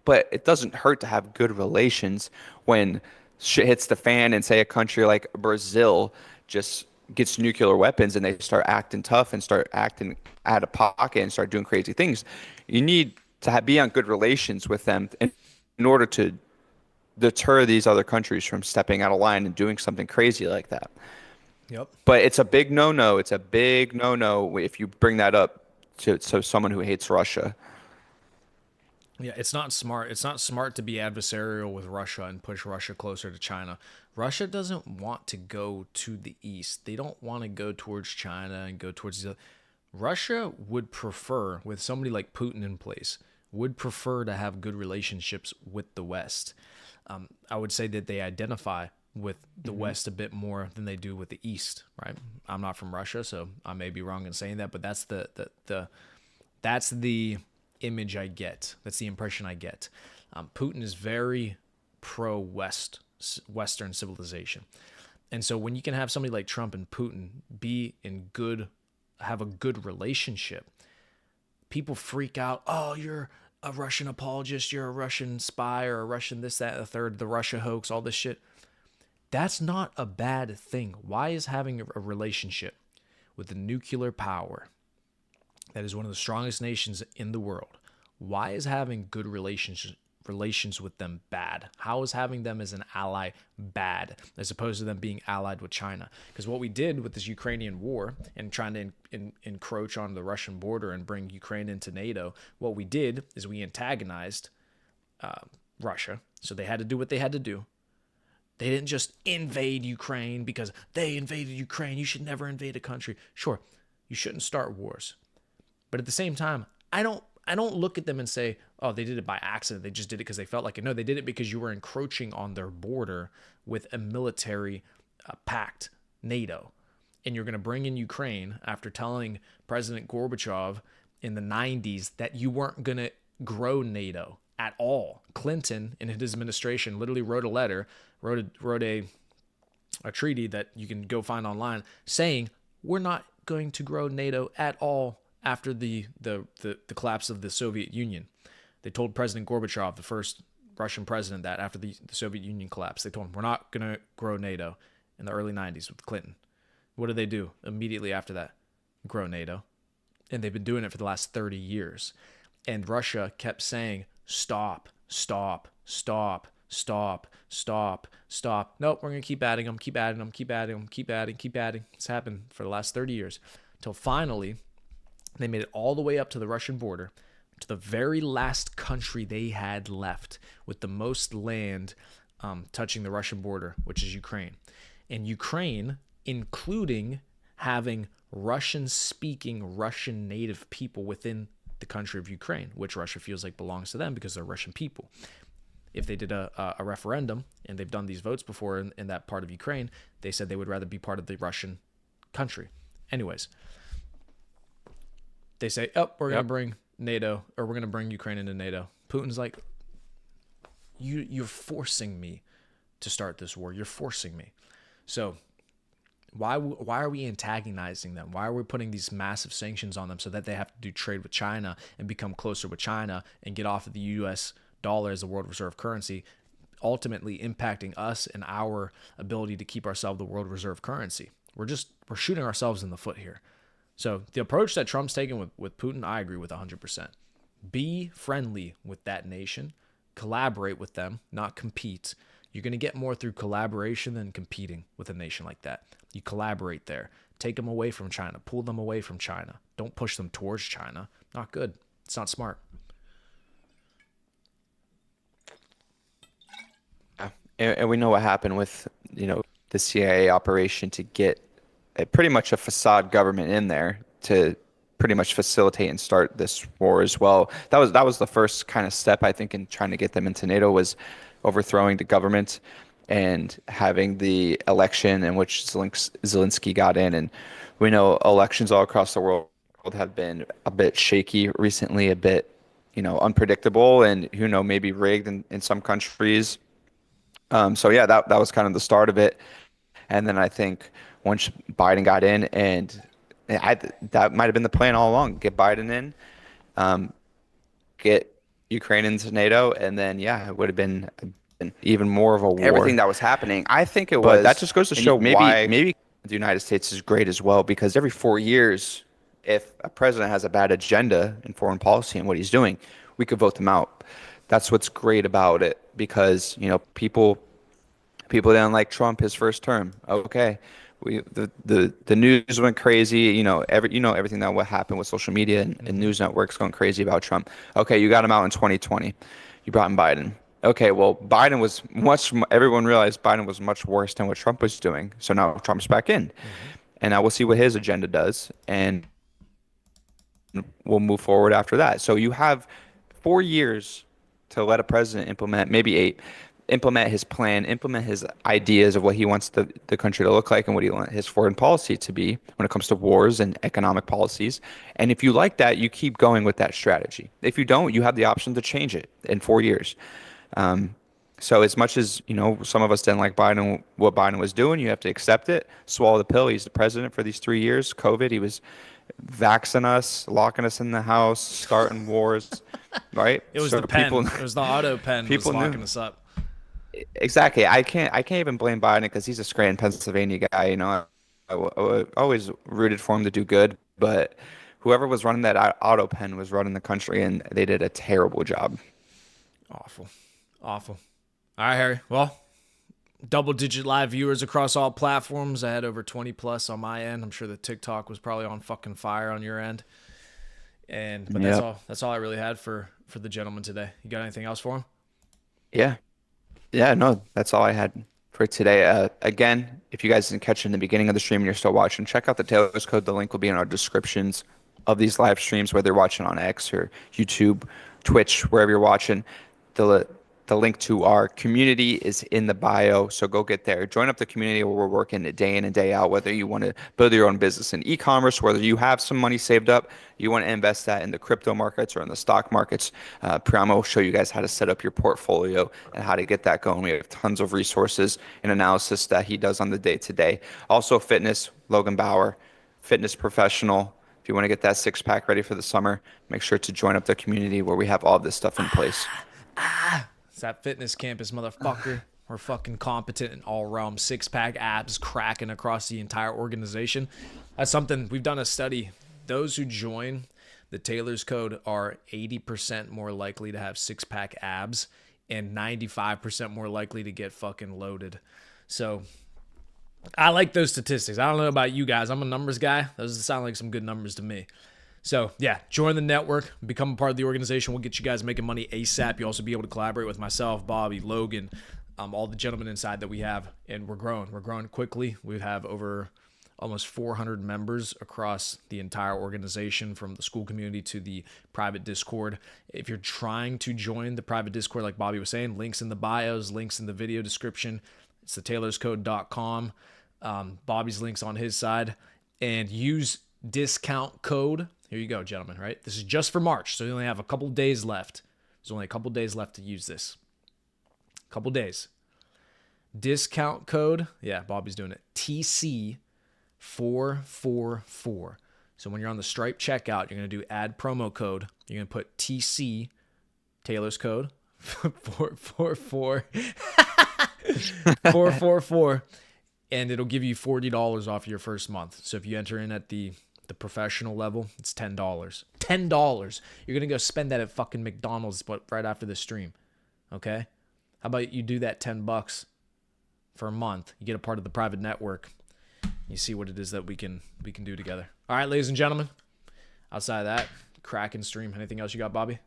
But it doesn't hurt to have good relations when shit hits the fan and say a country like Brazil just gets nuclear weapons and they start acting tough and start acting out of pocket and start doing crazy things. You need to be on good relations with them in order to deter these other countries from stepping out of line and doing something crazy like that. Yep. But it's a big no-no. It's a big no-no if you bring that up to someone who hates Russia. Yeah, it's not smart. It's not smart to be adversarial with Russia and push Russia closer to China. Russia doesn't want to go to the east. They don't want to go towards China and go towards the. Russia would prefer, with somebody like Putin in place, would prefer to have good relationships with the West. I would say that they identify with the Hmm. West a bit more than they do with the East. Right? I'm not from Russia, so I may be wrong in saying that, but that's the image I get. That's the impression I get. Putin is very pro Western civilization, and so when you can have somebody like Trump and Putin be in good, have a good relationship, people freak out. Oh, you're a Russian apologist. You're a Russian spy or a Russian this, that, the third. The Russia hoax. All this shit. That's not a bad thing. Why is having a relationship with a nuclear power that is one of the strongest nations in the world, why is having good relations with them bad? How is having them as an ally bad as opposed to them being allied with China? Because what we did with this Ukrainian war and trying to encroach on the Russian border and bring Ukraine into NATO, what we did is we antagonized Russia. So they had to do what they had to do. They didn't just invade Ukraine because they invaded Ukraine. You should never invade a country. Sure, you shouldn't start wars. But at the same time, I don't look at them and say, "Oh, they did it by accident. They just did it because they felt like it." No, they did it because you were encroaching on their border with a military pact, NATO, and you're going to bring in Ukraine after telling President Gorbachev in the 90s that you weren't going to grow NATO at all. Clinton in his administration literally wrote a letter, wrote a treaty that you can go find online saying we're not going to grow NATO at all after the collapse of the Soviet Union. They told President Gorbachev, the first Russian president, that after the Soviet Union collapsed, they told him, we're not going to grow NATO in the early 90s with Clinton. What did they do immediately after that? Grow NATO. And they've been doing it for the last 30 years. And Russia kept saying, stop, stop, stop, stop, stop, stop. Nope, we're going to keep adding them, keep adding them, keep adding them, keep adding, keep adding. It's happened for the last 30 years. Until finally, they made it all the way up to the Russian border, to the very last country they had left with the most land touching the Russian border, which is Ukraine. And Ukraine, including having Russian speaking Russian native people within the country of Ukraine, which Russia feels like belongs to them because they're Russian people. If they did a referendum, and they've done these votes before in that part of Ukraine, they said they would rather be part of the Russian country. Anyways, they say, oh, we're going to Yep. bring NATO, or we're going to bring Ukraine into NATO. Putin's like, you're forcing me to start this war. You're forcing me. So Why are we antagonizing them? Why are we putting these massive sanctions on them so that they have to do trade with China and become closer with China and get off of the US dollar as the world reserve currency, ultimately impacting us and our ability to keep ourselves the world reserve currency? We're shooting ourselves in the foot here. So the approach that Trump's taken with Putin, I agree with 100%. Be friendly with that nation, collaborate with them, not compete. You're going to get more through collaboration than competing with a nation like that. You collaborate there. Take them away from China. Pull them away from China. Don't push them towards China. Not good. It's not smart. Yeah. And we know what happened with, the CIA operation to get pretty much a facade government in there to pretty much facilitate and start this war as well. That was the first kind of step I think in trying to get them into NATO was overthrowing the government and having the election in which Zelensky got in. And we know elections all across the world have been a bit shaky recently, a bit, unpredictable and maybe rigged in some countries. So yeah, that was kind of the start of it. And then I think once Biden got in, and that might have been the plan all along, get Biden in, um, get Ukraine into NATO, and then yeah, it would have been even more of a Everything war. that was happening, I think it But that was, just goes to and show maybe why maybe the United States is great as well, because every 4 years, if a president has a bad agenda in foreign policy and what he's doing, we could vote them out. That's what's great about it, because people didn't like Trump his first term. Okay. The news went crazy, everything that what happened with social media and news networks going crazy about Trump. Okay, you got him out in 2020. You brought in Biden. Okay, well, everyone realized Biden was much worse than what Trump was doing. So now Trump's back in. Mm-hmm. And now we'll see what his agenda does. And we'll move forward after that. So you have 4 years to let a president implement, maybe eight, implement his plan, implement his ideas of what he wants the country to look like and what he wants his foreign policy to be when it comes to wars and economic policies. And if you like that, you keep going with that strategy. If you don't, you have the option to change it in 4 years. Um, so as much as, some of us didn't like Biden, what Biden was doing, you have to accept it, swallow the pill. He's the president for these 3 years. COVID, he was vaxing us, locking us in the house, starting wars, right? It was So the pen. people, It was the auto pen was people locking knew. us up. Exactly. I can't even blame Biden because he's a Scranton, Pennsylvania guy. I always rooted for him to do good, but whoever was running that auto pen was running the country, and they did a terrible job. Awful. Awful. All right, Harry. Well, double digit live viewers across all platforms. I had over 20 plus on my end. I'm sure the TikTok was probably on fucking fire on your end. But that's Yep. all. That's all I really had for the gentleman today. You got anything else for him? Yeah. Yeah, no, that's all I had for today. Again, if you guys didn't catch it in the beginning of the stream and you're still watching, check out the Taylor's Code. The link will be in our descriptions of these live streams, whether you're watching on X or YouTube, Twitch, wherever you're watching. The the link to our community is in the bio, so go get there. Join up the community where we're working day in and day out, whether you want to build your own business in e-commerce, whether you have some money saved up, you want to invest that in the crypto markets or in the stock markets. Priamo will show you guys how to set up your portfolio and how to get that going. We have tons of resources and analysis that he does on the day to day. Also fitness, Logan Bauer, fitness professional. If you want to get that six pack ready for the summer, make sure to join up the community where we have all this stuff in place. It's that fitness campus, motherfucker. We're fucking competent in all realms. Six pack abs cracking across the entire organization. That's something we've done a study. Those who join the Taylor's Code are 80% more likely to have six pack abs and 95% more likely to get fucking loaded. So I like those statistics. I don't know about you guys. I'm a numbers guy. Those sound like some good numbers to me. So, yeah, join the network, become a part of the organization. We'll get you guys making money ASAP. You'll also be able to collaborate with myself, Bobby, Logan, all the gentlemen inside that we have. And we're growing. We're growing quickly. We have over almost 400 members across the entire organization, from the school community to the private Discord. If you're trying to join the private Discord, like Bobby was saying, links in the bios, links in the video description. It's thetaylorscode.com. Bobby's links on his side. And use discount code. Here you go, gentlemen, right? This is just for March, so you only have a couple days left. There's only a couple days left to use this. Couple days. Discount code, yeah, Bobby's doing it. TC 444. So when you're on the Stripe checkout, you're going to do add promo code. You're going to put TC, Taylor's code, 444, 444, and it'll give you $40 off your first month. So if you enter in at the professional level, it's $10. $10. You're going to go spend that at fucking McDonald's right after the stream. Okay? How about you do that $10 for a month? You get a part of the private network. You see what it is that we can do together. All right, ladies and gentlemen. Outside of that, cracking stream. Anything else you got, Bobby?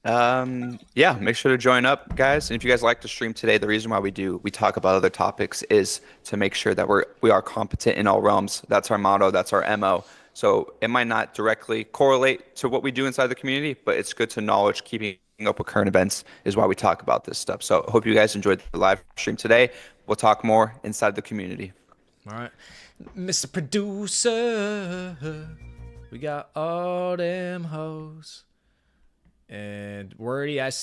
Yeah, make sure to join up, guys. And if you guys like the stream today, the reason why we talk about other topics is to make sure that we are competent in all realms. That's our motto, that's our MO. So it might not directly correlate to what we do inside the community, but it's good to knowledge. Keeping up with current events is why we talk about this stuff. So I hope you guys enjoyed the live stream today. We'll talk more inside the community. All right. Mr. Producer, we got all them hoes. And wordy, I see.